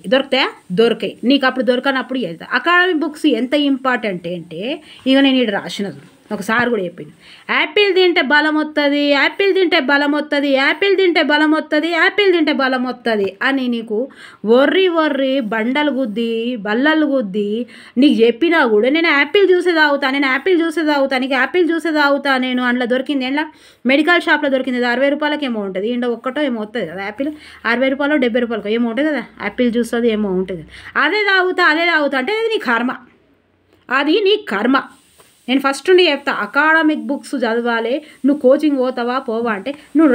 నీకు. అప్పుడు దొరకనప్పుడు వెళ్తా. అకాడమిక్ బుక్స్ ఎంత ఇంపార్టెంట్ అంటే ఇక నేను ఇక్కడ రాసినది ఒకసారి కూడా చెప్పింది, యాపిల్ తింటే బలం వస్తుంది అని నీకు వర్రి బల్లలు గుద్ది నీకు చెప్పినా కూడా నేను యాపిల్ జ్యూసే తాగుతా, నీకు యాపిల్ జ్యూసే తాగుతా నేను. అందులో దొరికింది ఏంలా మెడికల్ షాప్లో దొరికింది, 60 రూపాయలకి ఏమో ఉంటుంది. ఇంట్లో ఒక్కటో ఏమో వస్తుంది కదా యాపిల్, 60 రూపాయలు 70 రూపాయలకి ఏమో ఉంటుంది కదా యాపిల్ జ్యూస్, అది ఏమో ఉంటుంది. అదే తాగుతా అంటే అది నీ కర్మ. నేను ఫస్ట్ నుండి చెప్తా, అకాడమిక్ బుక్స్ చదవాలి. నువ్వు కోచింగ్ పోవా అంటే నువ్వు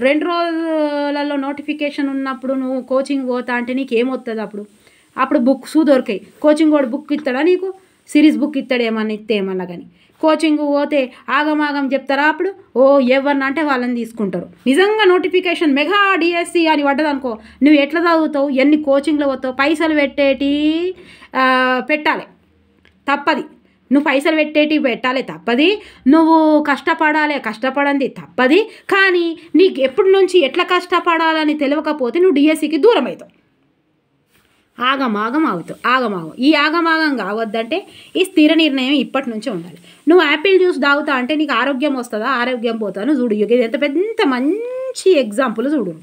2 రోజులలో నోటిఫికేషన్ ఉన్నప్పుడు నువ్వు కోచింగ్ పోతా అంటే నీకు ఏమవుతుంది? అప్పుడు బుక్స్ దొరికాయి. కోచింగ్ కూడా బుక్ ఇస్తాడా నీకు? సిరీస్ బుక్ ఇస్తాడు ఏమన్నా కానీ. కోచింగ్ పోతే ఆగమాగం చెప్తారా? అప్పుడు ఎవరిని అంటే వాళ్ళని తీసుకుంటారు. నిజంగా నోటిఫికేషన్ మెగా డిఎస్సి అని పడ్డదనుకో, నువ్వు ఎట్లా చదువుతావు, ఎన్ని కోచింగ్లో పోతావు? పైసలు పెట్టాలి. తప్పది. నువ్వు పైసలు పెట్టేటివి పెట్టాలి తప్పది, నువ్వు కష్టపడంది తప్పది. కానీ నీకు ఎప్పటి నుంచి ఎట్లా కష్టపడాలని తెలియకపోతే నువ్వు డిఎస్సికి దూరం అవుతావు, ఆగమాగం ఈ ఆగమాగం కావద్దంటే ఈ స్థిర నిర్ణయం ఇప్పటి నుంచే ఉండాలి. నువ్వు యాపిల్ జ్యూస్ తాగుతా అంటే నీకు ఆరోగ్యం వస్తుందా, ఆరోగ్యం పోతాను చూడు. ఎంత పెద్ద మంచి ఎగ్జాంపుల్ చూడు.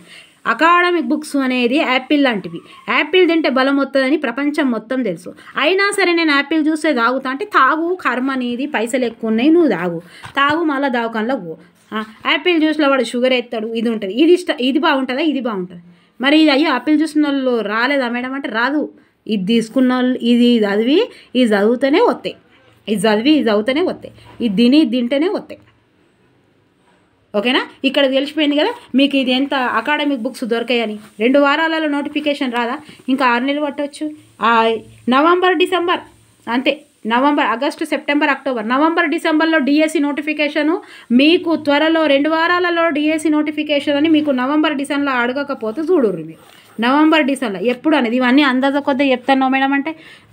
అకాడమిక్ బుక్స్ అనేది యాపిల్ లాంటివి. యాపిల్ తింటే బలం వస్తుందని ప్రపంచం మొత్తం తెలుసు. అయినా సరే నేను యాపిల్ జ్యూసే తాగుతా అంటే తాగు, కర్మ అనేది, పైసలు ఎక్కువ ఉన్నాయి, నువ్వు తాగు మళ్ళీ దావకంలో పో. యాపిల్ జ్యూస్లో వాడు షుగర్ ఎత్తాడు, ఇది ఉంటుంది, ఇది బాగుంటుందా, ఇది బాగుంటుంది. మరి ఇది అయ్యో యాపిల్ జ్యూస్ వాళ్ళు రాలేదా మేడం అంటే రాదు. ఇది తీసుకున్న వాళ్ళు ఇది చదివితేనే వస్తాయి, ఇది చదివితేనే వస్తాయి, ఇది తింటేనే వస్తాయి. ఓకేనా? ఇక్కడ తెలిసిపోయింది కదా మీకు ఇది ఎంత అకాడమిక్ బుక్స్ దొరికాయని. 2 వారాలలో నోటిఫికేషన్ రాదా? ఇంకా 6 నెలలు పట్టవచ్చు. నవంబర్ డిసెంబర్ అంతే. ఆగస్టు సెప్టెంబర్ అక్టోబర్ నవంబర్ డిసెంబర్లో డిఎస్సి నోటిఫికేషను మీకు త్వరలో 2 వారాలలో డిఎస్సి నోటిఫికేషన్ అని మీకు నవంబర్ డిసెంబర్లో అడగకపోతే చూడుర్రు మీరు. నవంబర్ డిసెంబర్ ఎప్పుడు అనేది ఇవన్నీ అందాజ కొద్ది చెప్తాను మేడం అంటే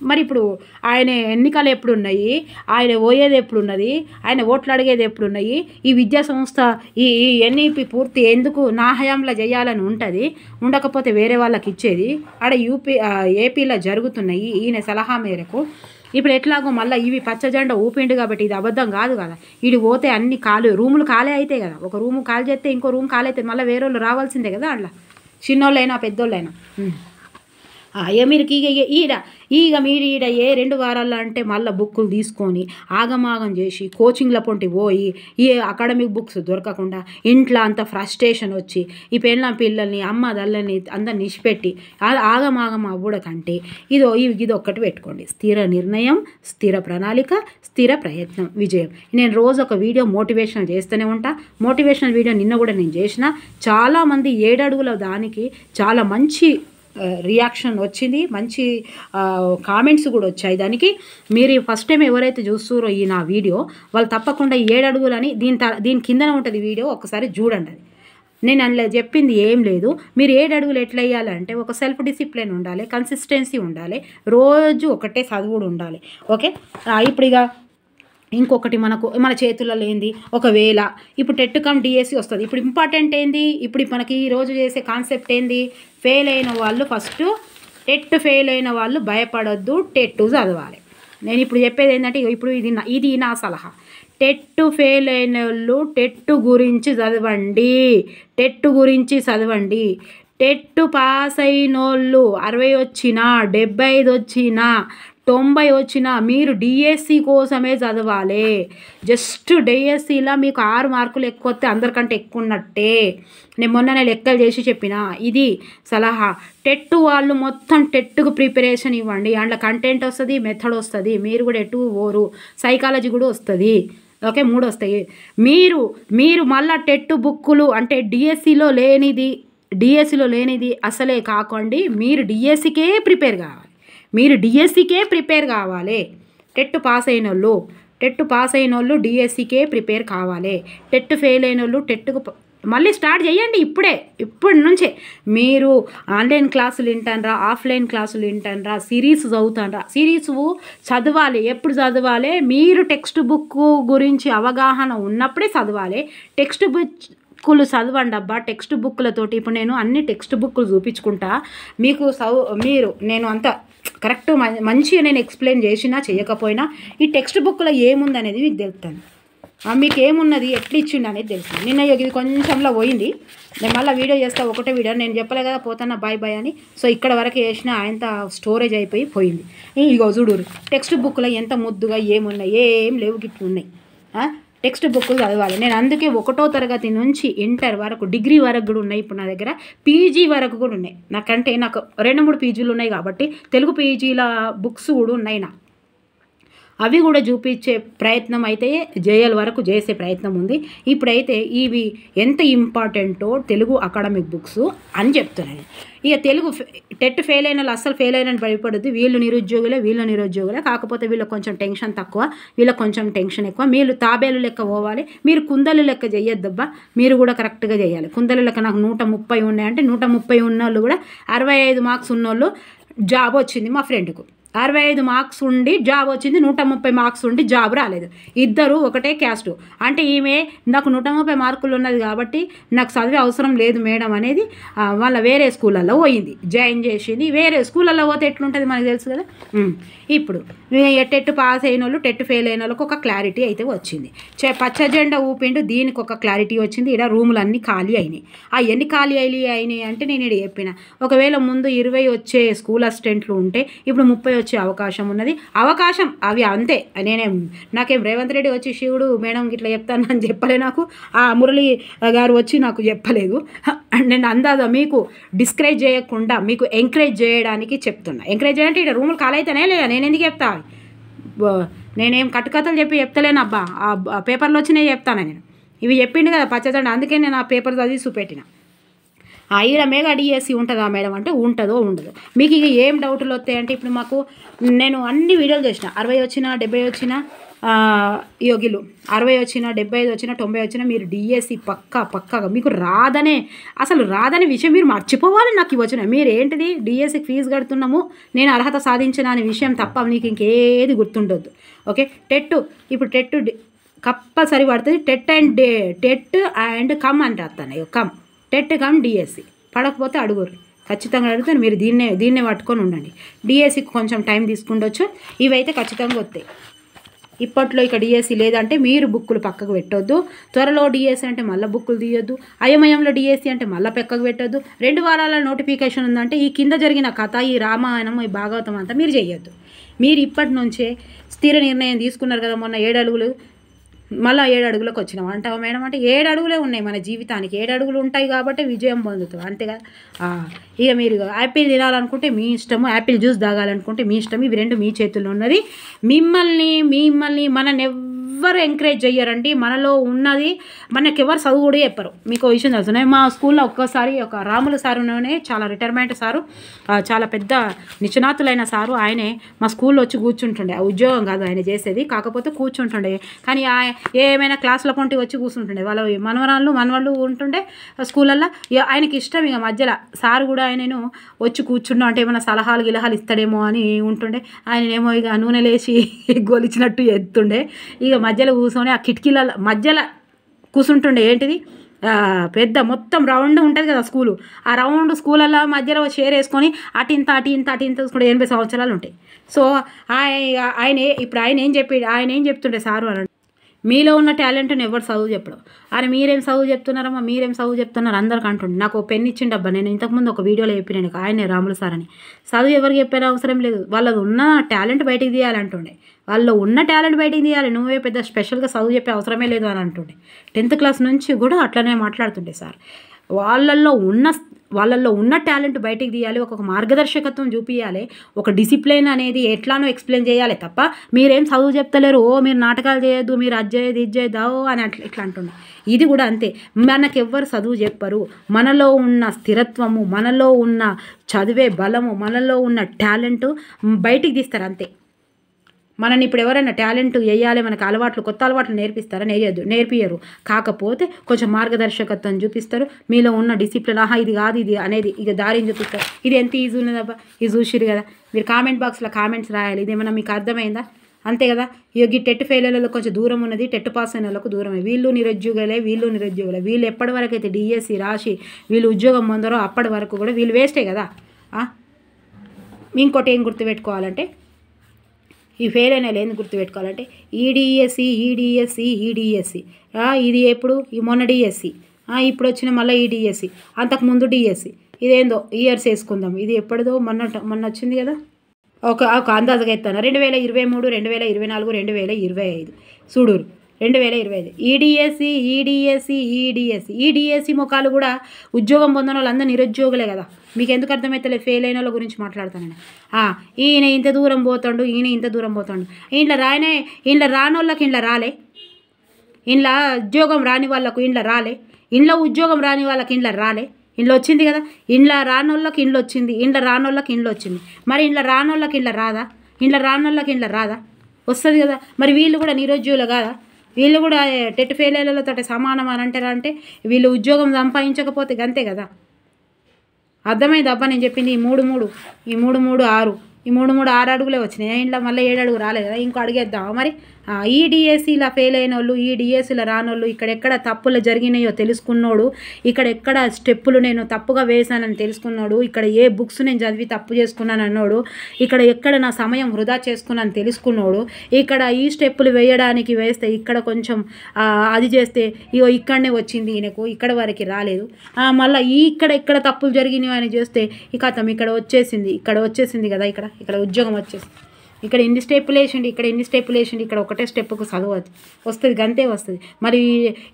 మరి ఇప్పుడు ఆయన ఎన్నికలు ఎప్పుడు ఉన్నాయి, ఆయన పోయేది ఎప్పుడున్నది, ఆయన ఓట్లు అడిగేది ఎప్పుడున్నాయి, ఈ విద్యా సంస్థ ఈ ఎన్ఈపి పూర్తి ఎందుకు నా హయాంలో చేయాలని ఉంటుంది, ఉండకపోతే వేరే వాళ్ళకి ఇచ్చేది ఆడ ఏపీలో జరుగుతున్నాయి ఈయన సలహా మేరకు. ఇప్పుడు ఎట్లాగో మళ్ళీ ఇవి పచ్చజెండా ఊపిండు కాబట్టి ఇది అబద్ధం కాదు కదా. ఇది పోతే అన్ని రూములు ఖాళీ అవుతాయి కదా. ఒక రూము ఖాళీ చేస్తే ఇంకో రూమ్ ఖాళీ అయితే మళ్ళీ వేరే వాళ్ళు రావాల్సిందే కదా. అట్లా చిన్నోళ్ళైనా పెద్దోళ్ళైనా మీరు మీరు ఈడ 2 వారాల్లో అంటే మళ్ళీ బుక్కులు తీసుకొని ఆగమాగం చేసి కోచింగ్ల పొంటి పోయి ఈ అకాడమిక్ బుక్స్ దొరకకుండా ఇంట్లో అంత ఫ్రస్ట్రేషన్ వచ్చి ఈ పిల్లల్ని దళ్ళని అందరిని నిష్పెట్టి ఆగమాగం అవ్వడకంటే ఇది ఒక్కటి పెట్టుకోండి. స్థిర నిర్ణయం, స్థిర ప్రణాళిక, స్థిర ప్రయత్నం, విజయం. నేను రోజు ఒక వీడియో మోటివేషనల్ చేస్తూనే ఉంటా. మోటివేషనల్ వీడియో నిన్న కూడా నేను చేసిన. చాలామంది 7 అడుగుల దానికి చాలా మంచి రియాక్షన్ వచ్చింది, మంచి కామెంట్స్ కూడా వచ్చాయి దానికి. మీరు ఫస్ట్ టైం ఎవరైతే చూస్తారో ఈ నా వీడియో వాళ్ళు తప్పకుండా 7 అడుగులని దీని కిందనే ఉంటుంది వీడియో, ఒకసారి చూడండి. అది నేను అందులో చెప్పింది ఏం లేదు. మీరు 7 అడుగులు ఎట్లా వేయాలంటే ఒక సెల్ఫ్ డిసిప్లిన్ ఉండాలి, కన్సిస్టెన్సీ ఉండాలి, రోజు ఒకటే చదువుడు ఉండాలి. ఓకే, ఇప్పుడు ఇక ఇంకొకటి మన చేతుల్లో ఏంది, ఒకవేళ ఇప్పుడు టెట్ కమ్ డిఎస్సి వస్తుంది. ఇప్పుడు ఇంపార్టెంట్ ఏంది, ఇప్పుడు మనకి ఈరోజు చేసే కాన్సెప్ట్ ఏంది, ఫెయిల్ అయిన వాళ్ళు ఫస్ట్ ఫెయిల్ అయిన వాళ్ళు భయపడొద్దు, టెట్ చదవాలి. నేను ఇప్పుడు చెప్పేది ఏంటంటే ఇప్పుడు ఇది నా సలహా. టెట్ ఫెయిల్ అయిన వాళ్ళు టెట్ గురించి చదవండి. టెట్ పాస్ అయిన వాళ్ళు 60 వచ్చినా 75 వచ్చినా 90 వచ్చినా మీరు డిఎస్సి కోసమే చదవాలి. జస్ట్ డిఎస్సిలో మీకు 6 మార్కులు ఎక్కువ వస్తే అందరికంటే ఎక్కువ ఉన్నట్టే. నేను మొన్న లెక్కలు చేసి చెప్పిన ఇది సలహా. టెట్ వాళ్ళు మొత్తం టెట్కు ప్రిపరేషన్ ఇవ్వండి. అందులో కంటెంట్ వస్తుంది, మెథడ్ వస్తుంది, మీరు కూడా ఎటు పోరు, సైకాలజీ కూడా వస్తుంది. ఓకే, 3 వస్తాయి. మీరు మళ్ళీ టెట్ బుక్కులు అంటే డిఎస్సిలో లేనిది అసలే కాకండి. మీరు డిఎస్సికే ప్రిపేర్ కావాలి. టెట్ పాస్ అయిన వాళ్ళు డిఎస్సికే ప్రిపేర్ కావాలి. టెట్ ఫెయిల్ అయిన వాళ్ళు టెట్కు మళ్ళీ స్టార్ట్ చేయండి. ఇప్పటి నుంచే మీరు ఆన్లైన్ క్లాసులు వింటారా, ఆఫ్లైన్ క్లాసులు వింటారా, సిరీస్ చదువుతారా. సిరీస్ చదవాలి. ఎప్పుడు చదవాలి, మీరు టెక్స్ట్ బుక్ గురించి అవగాహన ఉన్నప్పుడే చదవాలి. టెక్స్ట్ బుక్కులు చదవండి అబ్బా. టెక్స్ట్ బుక్లతోటి ఇప్పుడు నేను అన్ని టెక్స్ట్ బుక్లు చూపించుకుంటా మీకు. నేను అంత కరెక్ట్ మంచిగా నేను ఎక్స్ప్లెయిన్ చేసినా చేయకపోయినా ఈ టెక్స్ట్ బుక్లో ఏముందనేది మీకు తెలుస్తుంది. మీకు ఏమున్నది, ఎట్లా ఇచ్చిండు అనేది తెలుస్తుంది. నిన్న ఇది కొంచెంలో పోయింది. నేను మళ్ళీ వీడియో చేస్తా, ఒకటే వీడియో. నేను చెప్పలే కదా పోతానా బాయ్ అని. సో ఇక్కడ వరకు వేసిన ఆయనతో స్టోరేజ్ పోయింది. ఇగో చూడు టెక్స్ట్ బుక్లో ఎంత ముద్దుగా ఏమున్నాయి, ఏం లేవు, గిట్లు ఉన్నాయి. టెక్స్ట్ బుక్లు చదవాలి. నేను అందుకే 1వ తరగతి నుంచి ఇంటర్ వరకు, డిగ్రీ వరకు కూడా ఉన్నాయి. ఇప్పుడు నా దగ్గర పీజీ వరకు కూడా ఉన్నాయి. నాకు 2-3 పీజీలు ఉన్నాయి కాబట్టి తెలుగు పీజీల బుక్స్ కూడా ఉన్నాయి. అవి కూడా చూపించే ప్రయత్నం అయితే జేఎల్ వరకు చేసే ప్రయత్నం ఉంది. ఇప్పుడైతే ఇవి ఎంత ఇంపార్టెంటో తెలుగు అకాడమిక్ బుక్స్ అని చెప్తున్నాను. ఇక తెలుగు టెట్ ఫెయిల్ అయిన వాళ్ళు అస్సలు ఫెయిల్ అయిన భయపడద్దు. వీళ్ళు నిరుద్యోగులే, కాకపోతే వీళ్ళకి కొంచెం టెన్షన్ తక్కువ, వీళ్ళకి కొంచెం టెన్షన్ ఎక్కువ. మీరు తాబేలు లెక్క పోవాలి, మీరు కుందలు లెక్క చేయొద్దబ్బా. మీరు కూడా కరెక్ట్గా చేయాలి. కుందలు లెక్క నాకు 130 ఉన్నాయంటే 130 ఉన్నోళ్ళు కూడా 65 మార్క్స్ ఉన్నోళ్ళు జాబ్ వచ్చింది మా ఫ్రెండ్కు. 65 మార్క్స్ ఉండి జాబ్ వచ్చింది, 130 మార్క్స్ ఉండి జాబ్ రాలేదు. ఇద్దరు ఒకటే క్యాస్ట్. అంటే ఈమె నాకు 130 మార్కులు ఉన్నది కాబట్టి నాకు చదివే అవసరం లేదు మేడం అనేది వాళ్ళ వేరే స్కూళ్ళల్లో పోయింది, జాయిన్ చేసింది. వేరే స్కూళ్ళల్లో పోతే ఎట్లుంటుంది మనకు తెలుసు కదా. ఇప్పుడు టెట్ పాస్ అయిన వాళ్ళు, టెట్ ఫెయిల్ అయిన వాళ్ళకి ఒక క్లారిటీ అయితే వచ్చింది. పచ్చ జెండా ఊపిండు, దీనికి ఒక క్లారిటీ వచ్చింది. ఇక్కడ రూములన్నీ ఖాళీ అయినాయి. ఎన్ని ఖాళీ అయినాయి అంటే నేను ఇక్కడ చెప్పిన, ఒకవేళ ముందు 20 వచ్చే స్కూల్ అసిస్టెంట్లు ఉంటే ఇప్పుడు 30 వచ్చే అవకాశం ఉన్నది. అవకాశం అవి అంతే. నాకేం రేవంత్ రెడ్డి వచ్చి శివుడు మేడం ఇట్లా చెప్తాను అని చెప్పలే, నాకు మురళి గారు వచ్చి నాకు చెప్పలేదు. నేను అందాజ మీకు డిస్కరేజ్ చేయకుండా మీకు ఎంకరేజ్ చేయడానికి చెప్తున్నా. ఎంకరేజ్ చేయాలంటే ఇక్కడ రూములు ఖాళీ అయితేనే లేదా, నేను ఎందుకు చెప్తా? నేనేం కట్టుకథలు చెప్పి చెప్తలేను అబ్బా, ఆ పేపర్లో వచ్చినాయి చెప్తాను నేను. ఇవి చెప్పిండు కదా పచ్చదండ, అందుకే నేను ఆ పేపర్ చదివి చూపెట్టిన. ఈడ మెగా డిఎస్సి ఉంటుందా మేడం అంటే ఉంటుందో ఉండదో. మీకు ఇక ఏం డౌట్లు వస్తాయంటే, ఇప్పుడు మాకు నేను అన్ని వీడియోలు చేసిన, 60 వచ్చినా 70 వచ్చినా యోగిలు 60 వచ్చినా 75 వచ్చినా 90 వచ్చినా మీరు డిఎస్సి పక్కాగా మీకు అసలు రాదనే విషయం మీరు మర్చిపోవాలి. నాకు ఇవి వచ్చినాయి, మీరు ఏంటిది డిఎస్సికి ఫీజు కడుతున్నాము, నేను అర్హత సాధించిన అనే విషయం తప్ప మీకు ఇంకేది గుర్తుండొద్దు. ఓకే, ఇప్పుడు టెట్ కంపల్సరీ పడుతుంది. టెట్ అండ్ కమ్ అని రాస్తాను. టెట్ కమ్ డిఎస్సి పడకపోతే అడుగురు, ఖచ్చితంగా అడుగుతాను. మీరు దీన్నే పట్టుకొని ఉండండి. డిఎస్సికి కొంచెం టైం తీసుకుండొచ్చు, ఇవైతే ఖచ్చితంగా వస్తాయి. ఇప్పట్లో ఇక డిఎస్సి లేదంటే మీరు బుక్కులు పక్కకు పెట్టొద్దు. త్వరలో డిఎస్సి అంటే మళ్ళీ బుక్కులు తీయొద్దు. అయోమయంలో డిఎస్సి అంటే మళ్ళీ పక్కకు పెట్టొద్దు. 2 వారాల నోటిఫికేషన్ ఉందంటే ఈ కింద జరిగిన కథ, ఈ రామాయణం, ఈ భాగవతం అంతా మీరు చేయొద్దు. మీరు ఇప్పటి నుంచే స్థిర నిర్ణయం తీసుకున్నారు కదా, మొన్న 7 అడుగులు మళ్ళీ 7 అడుగులకు వచ్చినాం అంటావా మేడం అంటే 7 అడుగులే ఉన్నాయి మన జీవితానికి. 7 అడుగులు ఉంటాయి కాబట్టి విజయం పొందుతాం, అంతేగా. ఇక మీరు యాపిల్ తినాలనుకుంటే మీ ఇష్టము, యాపిల్ జ్యూస్ తాగాలనుకుంటే మీ ఇష్టం. ఇవి 2 మీ చేతుల్లో ఉన్నది. మిమ్మల్ని మనల్ని ఎవ్వరు ఎంకరేజ్ చెయ్యరండి. మనలో ఉన్నది మనకి ఎవరు చదువు కూడా చెప్పరు. మీకు విషయం తెలుస్తున్నాయి, మా స్కూల్లో ఒక్కసారి ఒక రాముల సారునే, చాలా రిటైర్మెంట్ సారు, చాలా పెద్ద నిష్ణాతులైన సారు, ఆయనే మా స్కూల్లో వచ్చి కూర్చుంటుండే. ఆ ఉద్యోగం కాదు ఆయన చేసేది, కాకపోతే కూర్చుంటుండే. కానీ ఏమైనా క్లాసుల కొంటి వచ్చి కూర్చుంటుండే. వాళ్ళ మనవాళ్ళు ఉంటుండే స్కూళ్ళల్లో. ఆయనకి ఇష్టం ఇక మధ్యలో సారు కూడా ఆయనను వచ్చి కూర్చుండం అంటే ఏమైనా సలహాలు ఇస్తాడేమో అని ఉంటుండే. ఆయనేమో ఇక నూనె లేచి గోలిచ్చినట్టు ఎత్తుండే. ఇక మధ్యలో కూర్చొని ఆ కిటికీల మధ్యలో కూర్చుంటుండే. ఏంటిది పెద్ద మొత్తం రౌండ్ ఉంటుంది కదా స్కూలు, ఆ రౌండ్ స్కూలల్లో మధ్యలో షేర్ వేసుకొని అటు ఇంత చూసుకుంటే 80 సంవత్సరాలు ఉంటాయి. సో ఆయన ఏం చెప్తుండే సారు అని, మీలో ఉన్న టాలెంట్ని ఎవరు చదువు చెప్పడం. అరే మీరేం చదువు చెప్తున్నారమ్మా, మీరేం చదువు చెప్తున్నారు అందరికి అంటుండే. నాకు పెన్ ఇచ్చిండబ్బా, నేను ఇంతకుముందు ఒక వీడియోలో చెప్పినాను, ఆయనే రాములు సార్ అని. చదువు ఎవరికి చెప్పారు అవసరం లేదు, వాళ్ళది ఉన్న టాలెంట్ బయటికి తీయాలంటుండే. వాళ్ళు ఉన్న టాలెంట్ బయటికి తీయాలి, నువ్వే పెద్ద స్పెషల్గా చదువు చెప్పే అవసరమే లేదు అని అంటుండే. 10th క్లాస్ నుంచి కూడా అట్లనే మాట్లాడుతుండే సార్. వాళ్ళల్లో ఉన్న టాలెంట్ బయటికి తీయాలి, ఒక మార్గదర్శకత్వం చూపించాలి, ఒక డిసిప్లిన్ అనేది ఎట్లానో ఎక్స్ప్లెయిన్ చేయాలి తప్ప మీరేం చదువు చెప్తలేరు, మీరు నాటకాలు చేయొద్దు, మీరు అది చేయదు ఇది చేయదావు అని ఇట్లా అంటుండే. ఇది కూడా అంతే, మనకెవ్వరు చదువు చెప్పరు. మనలో ఉన్న స్థిరత్వము, మనలో ఉన్న చదివే బలము, మనలో ఉన్న టాలెంట్ బయటికి తీస్తారు అంతే. మనని ఇప్పుడు ఎవరైనా టాలెంట్ వేయాలి, మనకు కొత్త అలవాట్లు నేర్పిస్తారా? నేర్పియరు. కాకపోతే కొంచెం మార్గదర్శకత్వం చూపిస్తారు, మీలో ఉన్న డిసిప్లిన్, ఇది కాదు ఇది అనేది ఇక దారిని చూపిస్తారు. ఇది ఎంత ఈజీ ఉన్నదబ్బా, ఇది చూసిరు కదా. మీరు కామెంట్ బాక్స్లో కామెంట్స్ రాయాలి, ఇదేమన్నా మీకు అర్థమైందా? అంతే కదా. ఈ టెట్ ఫెయిల్ అయిన కొంచెం దూరం ఉన్నది, టెట్ పాస్ అయిన వాళ్ళకు దూరమే. వీళ్ళు నిరుద్యోగులే. వీళ్ళు ఎప్పటి వరకు అయితే డిఎస్సి రాసి వీళ్ళు ఉద్యోగం పొందరో అప్పటి వరకు కూడా వీళ్ళు వేస్టే కదా. ఇంకోటి ఏం గుర్తుపెట్టుకోవాలంటే, ఈ ఫెయిల్ అయిన ఎందుకు గుర్తుపెట్టుకోవాలంటే ఈడిఎస్సి ఇది ఎప్పుడు ఈ మొన్న డిఎస్సి, ఇప్పుడు వచ్చిన మళ్ళీ ఈడిఎస్సి, అంతకుముందు డిఎస్సి. ఇదేందో ఇయర్స్ వేసుకుందాం, ఇది ఎప్పటిదో మొన్న వచ్చింది కదా. ఒక అందాజగా ఎత్తాను 2023, 2024, 2025 చూడూరు 2025 ఈడిఎస్సి ముఖాలు కూడా ఉద్యోగం పొందిన వాళ్ళందరూ నిరుద్యోగులే కదా. మీకు ఎందుకు అర్థమవుతలే ఫెయిల్ అయిన వాళ్ళ గురించి మాట్లాడతాను. ఈయన ఇంత దూరం పోతాడు, ఇంట్లో రానోళ్ళకి ఇంట్లో రాలే, ఇంట్లో ఉద్యోగం రాని వాళ్ళకు ఇంట్లో రాలే, ఉద్యోగం రాని వాళ్ళకి ఇంట్లో రాలే. ఇంట్లో వచ్చింది కదా, ఇంట్లో రానోళ్ళకి ఇంట్లో వచ్చింది, మరి ఇంట్లో రానోళ్ళకి ఇంట్లో రాదా? వస్తుంది కదా. మరి వీళ్ళు కూడా నిరుద్యోగులు కాదా? వీళ్ళు కూడా టెట్ ఫెయిల్ అయినతో సమానం అని అంటారా? అంటే వీళ్ళు ఉద్యోగం సంపాదించకపోతే అంతే కదా. అర్థమైంది అబ్బా నేను చెప్పింది. ఈ 3, 6 ఈ 3 6 అడుగులే వచ్చినాయి. ఇంట్లో మళ్ళీ 7 అడుగు రాలేదు కదా, ఇంకో అడిగేద్దామా మరి. ఈ డిఎస్సిలో ఫెయిల్ అయిన వాళ్ళు, ఈ డిఎస్సిలో రానోళ్ళు, ఇక్కడెక్కడ తప్పులు జరిగినాయో తెలుసుకున్నోడు, ఇక్కడెక్కడ స్టెప్పులు నేను తప్పుగా వేశానని తెలుసుకున్నాడు, ఇక్కడ ఏ బుక్స్ నేను చదివి తప్పు చేసుకున్నాను అన్నాడు, ఇక్కడ ఎక్కడ నా సమయం వృధా చేసుకున్నాను తెలుసుకున్నాడు, ఇక్కడ ఈ స్టెప్పులు వేయడానికి వేస్తే ఇక్కడ కొంచెం అది చేస్తే ఇగో ఇక్కడనే వచ్చింది ఈయనకు, ఇక్కడ వరకు రాలేదు, మళ్ళీ ఇక్కడ తప్పులు జరిగినాయి అని చేస్తే ఇక అతను ఇక్కడ వచ్చేసింది కదా, ఇక్కడ ఉద్యోగం వచ్చేసింది. ఇక్కడ ఇన్ని స్టెప్పులు వేసిండి, ఇక్కడ ఒకటే స్టెప్పుకు చదువు వస్తుంది, గంతే వస్తుంది. మరి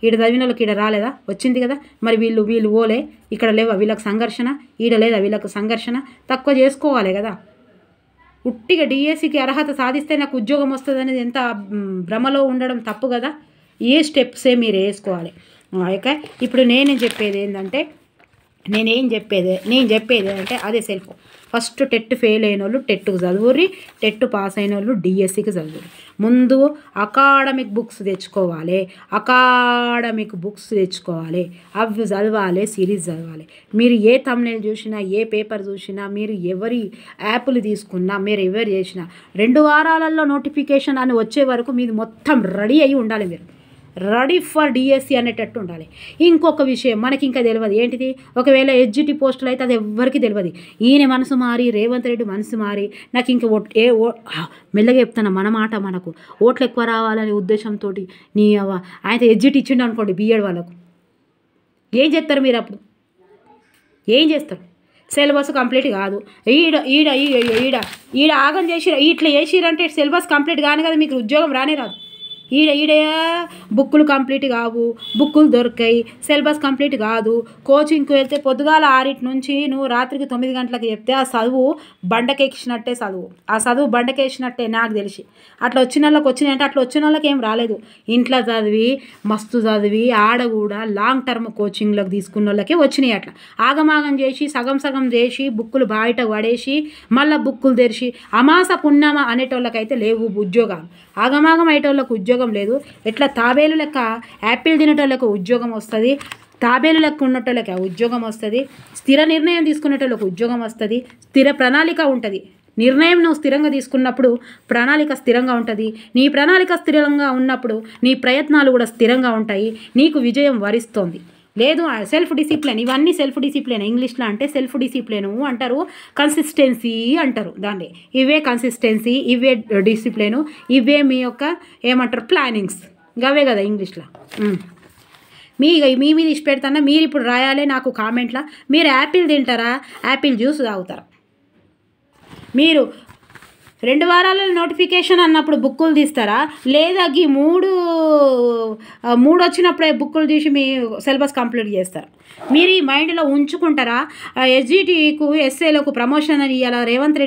ఈడ చదివిన వాళ్ళకి ఈడ రాలేదా, వచ్చింది కదా. మరి వీళ్ళు ఓలే, ఇక్కడ లేవా వీళ్ళకి సంఘర్షణ, ఈడ లేదా వీళ్ళకు సంఘర్షణ, తక్కువ చేసుకోవాలి కదా. ఉట్టిగా డిఎస్సికి అర్హత సాధిస్తే నాకు ఉద్యోగం వస్తుంది అనేది ఎంత భ్రమలో ఉండడం తప్పు కదా. ఏ స్టెప్సే మీరు వేసుకోవాలి. ఓకే, ఇప్పుడు నేను చెప్పేది అంటే అదే సెల్ఫ్. ఫస్ట్ టెట్ ఫెయిల్ అయిన వాళ్ళు టెట్కు చదువుర్రి, టెట్ పాస్ అయిన వాళ్ళు డిఎస్సికి చదువుర్రి. ముందు అకాడమిక్ బుక్స్ తెచ్చుకోవాలి, అవి చదవాలి, సిరీస్ చదవాలి. మీరు ఏ థంబ్నెయిల్ చూసినా, ఏ పేపర్ చూసినా, మీరు ఎవరి యాప్లు తీసుకున్నా, మీరు ఎవరు చేసినా 2 వారాలలో నోటిఫికేషన్ అని వచ్చే వరకు మీది మొత్తం రెడీ అయ్యి ఉండాలి. మీరు రెడీ ఫర్ డిఎస్సి అనేటట్టు ఉండాలి. ఇంకొక విషయం మనకి ఇంకా తెలియదు ఏంటిది, ఒకవేళ ఎస్జిటి పోస్టులు అయితే అది ఎవ్వరికి తెలియదు. ఈయన మనసు మారి, రేవంత్ రెడ్డి మనసు మారి, నాకు ఇంకా మెల్లగా చెప్తాను, మన మాట మనకు ఓట్లు ఎక్కువ రావాలనే ఉద్దేశంతో ఆయన ఎస్జిటి ఇచ్చిండు అనుకోండి బీఎడ్ వాళ్ళకు, ఏం చేస్తారు మీరు అప్పుడు? ఏం చేస్తారు? సిలబస్ కంప్లీట్ కాదు, ఈడ ఆగం చేసి ఇట్లా చేసిరంటే సిలబస్ కంప్లీట్ కాని కదా, మీకు ఉద్యోగం రానే రాదు. ఈడ బుక్కులు కంప్లీట్ కావు, బుక్కులు దొరికాయి, సిలబస్ కంప్లీట్ కాదు. కోచింగ్కి వెళ్తే పొద్దుగాల 6 నుంచి నువ్వు రాత్రికి 9 గంటలకు చెప్తే ఆ చదువు బండకేసినట్టే నాకు తెలిసి. అట్లా వచ్చిన వాళ్ళకి వచ్చినాయంటే అట్లా వచ్చిన వాళ్ళకి ఏం రాలేదు. ఇంట్లో చదివి మస్తు చదివి ఆడ కూడా లాంగ్ టర్మ్ కోచింగ్లోకి తీసుకున్న వాళ్ళకే వచ్చినాయి. అట్లా ఆగమాగం చేసి సగం చేసి బుక్కులు బయట పడేసి మళ్ళీ బుక్కులు తెరిచి అమాస పుణ్యమ అనేటోళ్ళకైతే లేవు ఉద్యోగాలు. ఆగమాగం అయ్యేటోళ్ళకు ఉద్యోగం లేదు. ఎట్లా తాబేలు లెక్క యాపిల్ తినేటోళ్ళకు ఉద్యోగం వస్తుంది, తాబేలు లెక్క ఉన్నటోళ్ళకి ఉద్యోగం వస్తుంది, స్థిర నిర్ణయం తీసుకునేటోళ్ళకు ఉద్యోగం వస్తుంది, స్థిర ప్రణాళిక ఉంటుంది. నిర్ణయం నువ్వు స్థిరంగా తీసుకున్నప్పుడు ప్రణాళిక స్థిరంగా ఉంటుంది. నీ ప్రణాళిక స్థిరంగా ఉన్నప్పుడు నీ ప్రయత్నాలు కూడా స్థిరంగా ఉంటాయి, నీకు విజయం వరిస్తుంది. లేదు సెల్ఫ్ డిసిప్లిన్, ఇవన్నీ సెల్ఫ్ డిసిప్లిన్. ఇంగ్లీష్లో అంటే సెల్ఫ్ డిసిప్లిన్ అంటారు, కన్సిస్టెన్సీ అంటారు దాన్ని. ఇవే కన్సిస్టెన్సీ, ఇవే డిసిప్లిన్, ఇవే మీ యొక్క ఏమంటారు ప్లానింగ్స్, అవే కదా ఇంగ్లీష్లో. మీ మీద ఇచ్చి పెడతానా, మీరు ఇప్పుడు రాయాలి నాకు కామెంట్లో. మీరు యాపిల్ తింటారా, యాపిల్ జ్యూస్ తాగుతారా? మీరు 2 వారాలలో నోటిఫికేషన్ అన్నప్పుడు బుక్కులు తీస్తారా, లేదా ఈ మూడు వచ్చినప్పుడే బుక్కులు తీసి మీ సిలబస్ కంప్లీట్ చేస్తారా? మీరు ఈ మైండ్లో ఉంచుకుంటారా? ఎస్జిటికు ఎస్ఏలకు ప్రమోషన్ అని ఇవాళ రేవంత్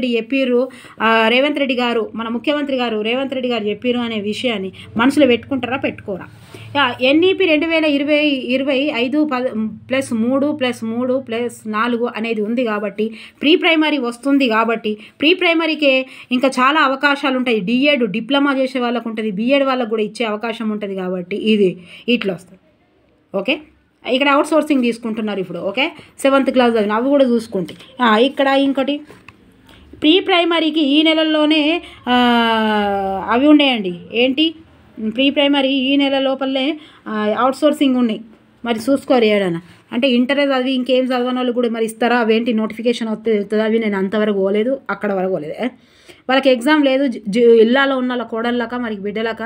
రెడ్డి గారు మన ముఖ్యమంత్రి గారు రేవంత్ రెడ్డి గారు చెప్పారు అనే విషయాన్ని మనసులో పెట్టుకుంటారా, పెట్టుకోరా? ఎన్ఈపి 2025 +3+3+4 అనేది ఉంది కాబట్టి, ప్రీ ప్రైమరీ వస్తుంది కాబట్టి, ప్రీ ప్రైమరీకే ఇంకా చాలా అవకాశాలు ఉంటాయి. డిఎడ్ డిప్లొమా చేసే వాళ్ళకు ఉంటుంది, బిఎడ్ వాళ్ళకు కూడా ఇచ్చే అవకాశం ఉంటుంది కాబట్టి ఇది ఇట్లా వస్తుంది. ఓకే, ఇక్కడ అవుట్ సోర్సింగ్ తీసుకుంటున్నారు ఇప్పుడు. ఓకే, 7th క్లాస్ చదివిన అవి కూడా చూసుకుంటే ఇక్కడ ఇంకోటి ప్రీ ప్రైమరీకి ఈ నెలల్లోనే అవి ఉన్నాయండి. ఏంటి ప్రీ ప్రైమరీ ఈ నెల లోపలనే అవుట్ సోర్సింగ్ ఉన్నాయి. మరి చూసుకోరు ఏడన్నా అంటే ఇంటర్ చదివి ఇంకేం చదవని వాళ్ళు కూడా మరి ఇస్తారా? అవేంటి నోటిఫికేషన్ వస్తుంది, అవి నేను అంతవరకు పోలేదు, అక్కడ వరకు పోలేదు. వాళ్ళకి ఎగ్జామ్ లేదు, ఇళ్ళలో ఉన్న వాళ్ళ కోడళ్ళక మరి బిడ్డలక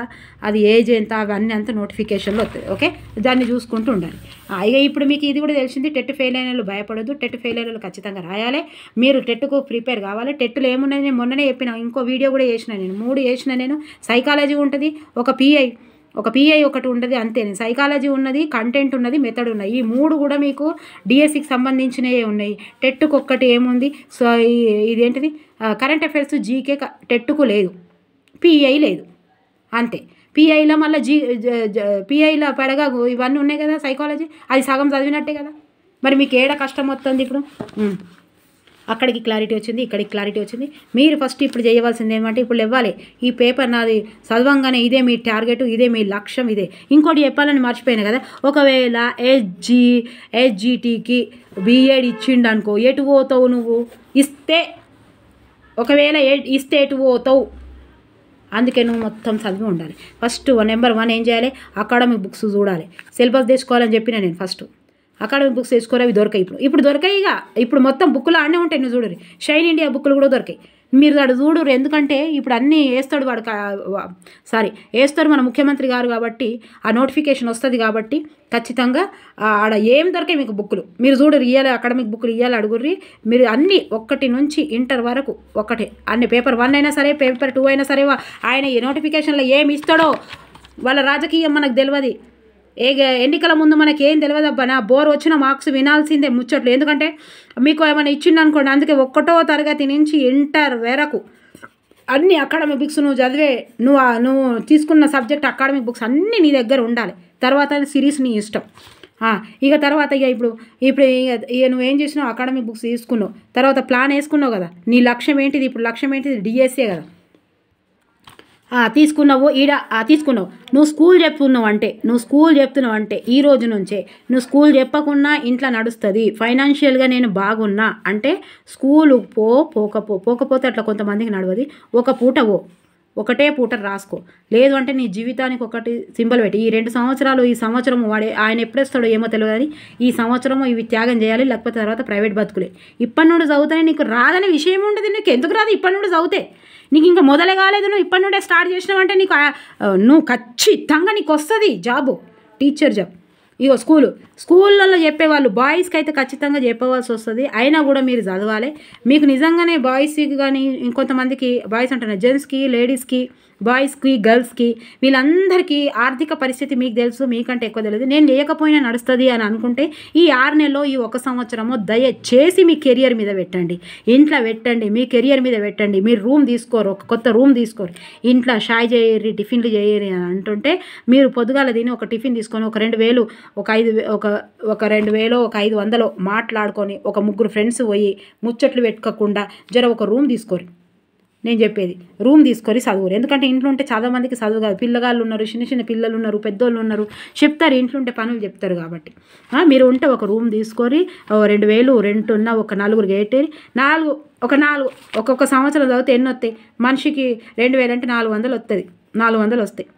అది ఏజ్ ఎంత అవన్నీ అంతా నోటిఫికేషన్లో వస్తుంది. ఓకే, దాన్ని చూసుకుంటూ ఉండాలి. ఇక ఇప్పుడు మీకు ఇది కూడా తెలిసింది, టెట్ ఫెయిల్ అయిన వాళ్ళు భయపడద్దు, టెట్ ఫెయిల్ అయిన వాళ్ళు ఖచ్చితంగా రాయాలి. మీరు టెట్కు ప్రిపేర్ కావాలి. టెట్లో ఏమున్నది నేను మొన్ననే చెప్పిన, ఇంకో వీడియో కూడా చేసిన, నేను 3 చేసిన. నేను సైకాలజీ ఉంటుంది, ఒక పిఐ ఒకటి ఉంటుంది, అంతే. సైకాలజీ ఉన్నది, కంటెంట్ ఉన్నది, మెథడ్ ఉన్నాయి. ఈ 3 కూడా మీకు డిఎస్సికి సంబంధించినవే ఉన్నాయి. టెట్కు ఒక్కటి ఏముంది, సో ఇదేంటిది కరెంట్ అఫైర్స్ జీకే టెట్కు లేదు, పిఐ లేదు, అంతే. పిఐలో మళ్ళీ పిఐలో పెడగాగు ఇవన్నీ ఉన్నాయి కదా, సైకాలజీ అది సగం చదివినట్టే కదా. మరి మీకు ఏడ కష్టం వస్తుంది ఇప్పుడు? అక్కడికి క్లారిటీ వచ్చింది, ఇక్కడికి క్లారిటీ వచ్చింది. మీరు ఫస్ట్ ఇప్పుడు చేయవలసింది ఏమంటే, ఇప్పుడు ఇవ్వాలి ఈ పేపర్ నాది చదవంగానే ఇదే మీ టార్గెట్, ఇదే మీ లక్ష్యం, ఇదే. ఇంకోటి చెప్పాలని మర్చిపోయినా కదా, ఒకవేళ ఎస్జిటికి బిఎడ్ ఇచ్చిండు అనుకో, ఎటు పోతావు నువ్వు? ఇస్తే ఒకవేళ ఇస్తే ఎటు పోతావు. అందుకే నువ్వు మొత్తం చదివి ఉండాలి. ఫస్ట్ నెంబర్ 1 ఏం చేయాలి, అకాడమిక్ బుక్స్ చూడాలి. సిలబస్ తెచ్చుకోవాలని చెప్పిన నేను ఫస్ట్. అకాడమిక్ బుక్స్ తెచ్చుకోవాలి, అవి దొరకాయి. ఇప్పుడు దొరకాయి. ఇక ఇప్పుడు మొత్తం బుక్కులు ఆడనే ఉంటాయి. నువ్వు చూడరు, షైన్ ఇండియా బుక్కులు కూడా దొరికాయి. మీరు అడు చూడరు, ఎందుకంటే ఇప్పుడు అన్నీ వేస్తాడు వాడు. వేస్తారు మన ముఖ్యమంత్రి గారు కాబట్టి ఆ నోటిఫికేషన్ వస్తుంది కాబట్టి ఖచ్చితంగా ఆడ ఏం దొరికాయి మీకు బుక్కులు. మీరు చూడరు, ఇవ్వాలి అకాడమిక్ బుక్కులు ఇవ్వాలి అడుగుర్రి. మీరు అన్నీ 1 నుంచి ఇంటర్ వరకు ఒకటే, అన్ని పేపర్ 1 అయినా సరే పేపర్ 2 అయినా సరే ఆయన ఈ నోటిఫికేషన్లో ఏమి ఇస్తాడో వాళ్ళ రాజకీయం మనకు తెలియదు. ఎన్నికల ముందు మనకి ఏం తెలియదు అబ్బా. నా బోర్ వచ్చిన మార్క్స్ వినాల్సిందే ముచ్చట్లు. ఎందుకంటే మీకు ఏమైనా ఇచ్చింది అనుకోండి. అందుకే 1వ తరగతి నుంచి ఇంటర్ వరకు అన్ని అకాడమిక్ బుక్స్ నువ్వు చదివే, నువ్వు తీసుకున్న సబ్జెక్ట్ అకాడమిక్ బుక్స్ అన్నీ నీ దగ్గర ఉండాలి. తర్వాత సిరీస్ నీ ఇష్టం. ఇక తర్వాత ఇప్పుడు నువ్వేం చేసినావు, అకాడమిక్ బుక్స్ తీసుకున్నావు, తర్వాత ప్లాన్ వేసుకున్నావు కదా, నీ లక్ష్యం ఏంటిది, ఇప్పుడు లక్ష్యం ఏంటిది, డిఎస్ఏ కదా. తీసుకున్నావు తీసుకున్నావు. నువ్వు స్కూల్ చెప్తున్నావు అంటే ఈ రోజు నుంచే నువ్వు స్కూల్ చెప్పకున్నా ఇంట్లో నడుస్తుంది. ఫైనాన్షియల్గా నేను బాగున్నా అంటే స్కూలు పోకపోతే అట్లా కొంతమందికి నడవది. ఒకటే పూట రాసుకో. లేదు అంటే నీ జీవితానికి ఒకటి సింబల్ పెట్టి ఈ 2 సంవత్సరాలు, ఈ సంవత్సరం ఆయన ఎప్పుడేస్తాడో ఏమో తెలియదు కానీ ఈ సంవత్సరము ఇవి త్యాగం చేయాలి. లేకపోతే తర్వాత ప్రైవేట్ బతుకులే. ఇప్పటి నుండి చదువుతానే నీకు రాదనే విషయం ఉండదు. నీకు ఎందుకు రాదు, ఇప్పటి నుండి చదివితే నీకు ఇంకా మొదలే కాలేదు. నువ్వు ఇప్పటి నుండే స్టార్ట్ చేసినావంటే నువ్వు ఖచ్చితంగా నీకు వస్తుంది జాబు, టీచర్ జాబ్. ఇగో స్కూళ్ళల్లో చెప్పేవాళ్ళు బాయ్స్కి అయితే ఖచ్చితంగా చెప్పవలసి వస్తుంది. అయినా కూడా మీరు చదవాలి. మీకు నిజంగానే బాయ్స్కి కానీ ఇంకొంతమందికి, బాయ్స్ అంటున్నారు, జెంట్స్కి, లేడీస్కి, బాయ్స్కి, గర్ల్స్కి, వీళ్ళందరికీ ఆర్థిక పరిస్థితి మీకు తెలుసు, మీకంటే ఎక్కువ తెలియదు. నేను లేకపోయినా నడుస్తుంది అని అనుకుంటే ఈ 6 నెలలో ఈ 1 సంవత్సరము దయచేసి మీ కెరియర్ మీద పెట్టండి. ఇంట్లో పెట్టండి, మీ కెరియర్ మీద పెట్టండి. మీరు రూమ్ తీసుకోరు, ఒక కొత్త రూమ్ తీసుకోరు. ఇంట్లో షాయ్ చేయరి, టిఫిన్లు చేయరి అని అంటుంటే మీరు పొద్దుగాల తిని ఒక టిఫిన్ తీసుకొని ఒక 2,000, ఒక 2,000, ఒక 500 మాట్లాడుకొని ఒక 3 ఫ్రెండ్స్ పోయి ముచ్చట్లు పెట్టుకోకుండా ఒక రూమ్ తీసుకోరు. నేను చెప్పేది రూమ్ తీసుకొని చదువురు. ఎందుకంటే ఇంట్లో ఉంటే చాలా మందికి చదువు కాదు. పిల్లగాళ్ళు ఉన్నారు, చిన్న పిల్లలు ఉన్నారు, పెద్దోళ్ళు ఉన్నారు, చెప్తారు. ఇంట్లో ఉంటే పనులు చెప్తారు. కాబట్టి మీరు ఉంటే ఒక రూమ్ తీసుకొని 2,000 రెంట్ ఉన్న ఒక 4 గేట్ 4 ఒక్కొక్క సంవత్సరం చదివితే ఎన్ని వస్తాయి మనిషికి? 2,000 అంటే 400 వస్తుంది. 400 వస్తాయి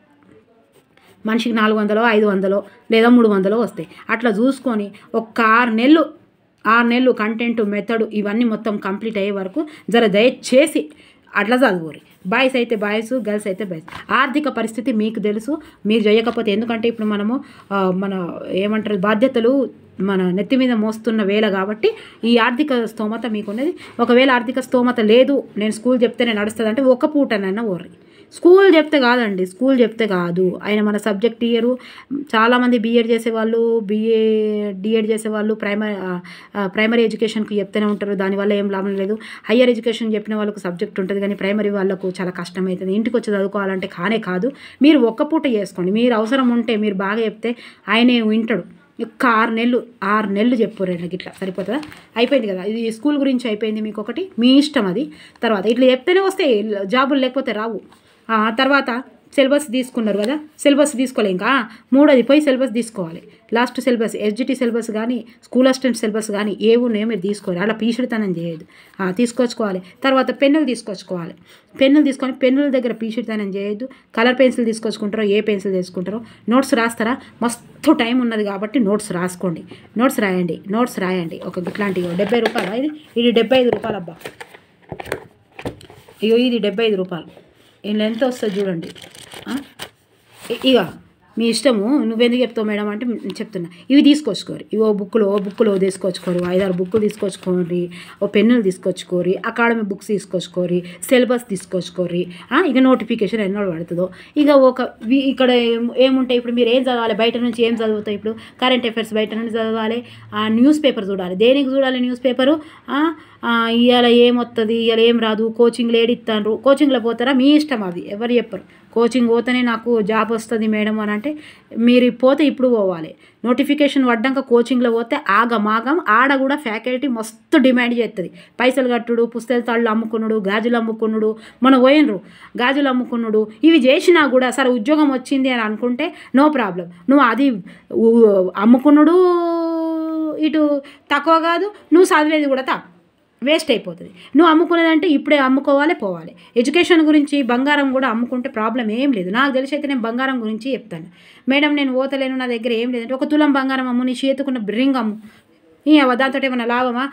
మనిషికి. 400, 500 లేదా 300 వస్తాయి. అట్లా చూసుకొని ఒక 6 నెలలు కంటెంట్, మెథడ్ ఇవన్నీ మొత్తం కంప్లీట్ అయ్యే వరకు దయచేసి అట్లా చదువురి. బాయ్స్ అయితే బాయ్స్, గర్ల్స్ అయితే బాయ్స్. ఆర్థిక పరిస్థితి మీకు తెలుసు, మీరు చేయకపోతే. ఎందుకంటే ఇప్పుడు మన ఏమంటారు, బాధ్యతలు మన నెత్తి మీద మోస్తున్న వేళ కాబట్టి ఈ ఆర్థిక స్తోమత మీకున్నది. ఒకవేళ ఆర్థిక స్తోమత లేదు, నేను స్కూల్ చెప్తేనే నడుస్తుంది అంటే ఒక పూటనైనా ఓర్రి. స్కూల్ చెప్తే కాదు. ఆయన మన సబ్జెక్ట్ ఇయరు. చాలామంది బీఎడ్ చేసేవాళ్ళు, డిఎడ్ చేసేవాళ్ళు ప్రైమరీ ఎడ్యుకేషన్కి చెప్తూనే ఉంటారు. దానివల్ల ఏం లాభం లేదు. హయ్యర్ ఎడ్యుకేషన్ చెప్పిన వాళ్ళకు సబ్జెక్ట్ ఉంటుంది కానీ ప్రైమరీ వాళ్ళకు చాలా కష్టమవుతుంది. ఇంటికి వచ్చి చదువుకోవాలంటే కాదు. మీరు ఒక్క పూట చేసుకోండి. మీరు అవసరం ఉంటే మీరు బాగా చెప్తే ఆయనే వింటాడు. ఒక్క 6 నెలలు చెప్పురే నాకు ఇట్లా సరిపోతుందా? అయిపోయింది కదా. ఇది స్కూల్ గురించి అయిపోయింది. మీకు ఒకటి మీ ఇష్టం అది. తర్వాత ఇట్లా చెప్తేనే వస్తాయి జాబులు, లేకపోతే రావు. తర్వాత సిలబస్ తీసుకున్నారు కదా, సిలబస్ తీసుకోలే ఇంకా. 3వది పోయి సిలబస్ తీసుకోవాలి. లాస్ట్ సిలబస్ ఎస్జిటి సిలబస్ కానీ స్కూల్ అసిస్టెంట్ సిలబస్ కానీ ఏవున్నాయో మీరు తీసుకోవాలి. అలా పీషిడితనం చేయదు. తీసుకొచ్చుకోవాలి. తర్వాత పెన్నులు తీసుకొచ్చుకోవాలి. పెన్నులు తీసుకొని పెన్నుల దగ్గర పీషిడితనం చేయొద్దు. కలర్ పెన్సిల్ తీసుకొచ్చుకుంటారో ఏ పెన్సిల్ తీసుకుంటారో. నోట్స్ రాస్తారా? మస్తు టైం ఉన్నది కాబట్టి నోట్స్ రాసుకోండి. నోట్స్ రాయండి. ఒక ఇట్లాంటి 70 రూపాయలు. ఇది 75 రూపాయలు అబ్బా. ఇది 75 రూపాయలు. ఇందులో ఎంత వస్తుంది చూడండి. ఇక మీ ఇష్టము. నువ్వెందుకు చెప్తావు మేడం అంటే చెప్తున్నా. ఇవి తీసుకొచ్చుకోరు. ఇవి బుక్కులో తీసుకొచ్చుకోరు. 5-6 బుక్కులు తీసుకొచ్చుకోరి. పెన్నులు తీసుకొచ్చుకోరి. అకాడమిక్ బుక్స్ తీసుకొచ్చుకోరి. సిలబస్ తీసుకొచ్చుకోరి. ఇక నోటిఫికేషన్ ఎన్నో పడుతుందో. ఇక ఇక్కడ ఏముంటాయి ఇప్పుడు మీరు ఏం చదవాలి? బయట నుంచి ఏం చదువుతాయి? ఇప్పుడు కరెంట్ అఫైర్స్ బయట నుంచి చదవాలి. న్యూస్ పేపర్ చూడాలి. దేనికి చూడాలి న్యూస్ పేపరు? ఇవాళ ఏమొస్తుంది, ఇవాళ ఏం రాదు, కోచింగ్లు ఏడిస్తాను. కోచింగ్లో పోతారా? మీ ఇష్టం. అది ఎవరు చెప్పరు. కోచింగ్ పోతేనే నాకు జాబ్ వస్తుంది మేడం అని అంటే మీరు పోతే ఇప్పుడు పోవాలి. నోటిఫికేషన్ పడ్డాక కోచింగ్లో పోతే ఆగమాగం. ఆడ కూడా ఫ్యాకల్టీ మస్తు డిమాండ్ చేస్తుంది. పైసలు కట్టుడు, పుస్తకాలు తాళ్ళు అమ్ముకున్నాడు, గాజులు అమ్ముకున్నాడు. మన పోయినరు గాజులు అమ్ముకున్నాడు. ఇవి చేసినా కూడా సరే ఉద్యోగం వచ్చింది అని అనుకుంటే నో ప్రాబ్లం. నువ్వు అది అమ్ముకున్నాడు ఇటు తక్కువ కాదు, నువ్వు చదివేది కూడా తక్కువ. వేస్ట్ అయిపోతుంది. నువ్వు అమ్ముకునేదంటే ఇప్పుడే అమ్ముకోవాలి, పోవాలి. ఎడ్యుకేషన్ గురించి బంగారం కూడా అమ్ముకుంటే ప్రాబ్లం ఏం లేదు. నాకు తెలిసి అయితే నేను బంగారం గురించి చెప్తాను. మేడం నేను పోతలేను, నా దగ్గర ఏం లేదంటే 1 తులం బంగారం అమ్ము, నీ చేతుకున్న రింగ్ అమ్ము, దాంతో ఏమన్నా లాభమా?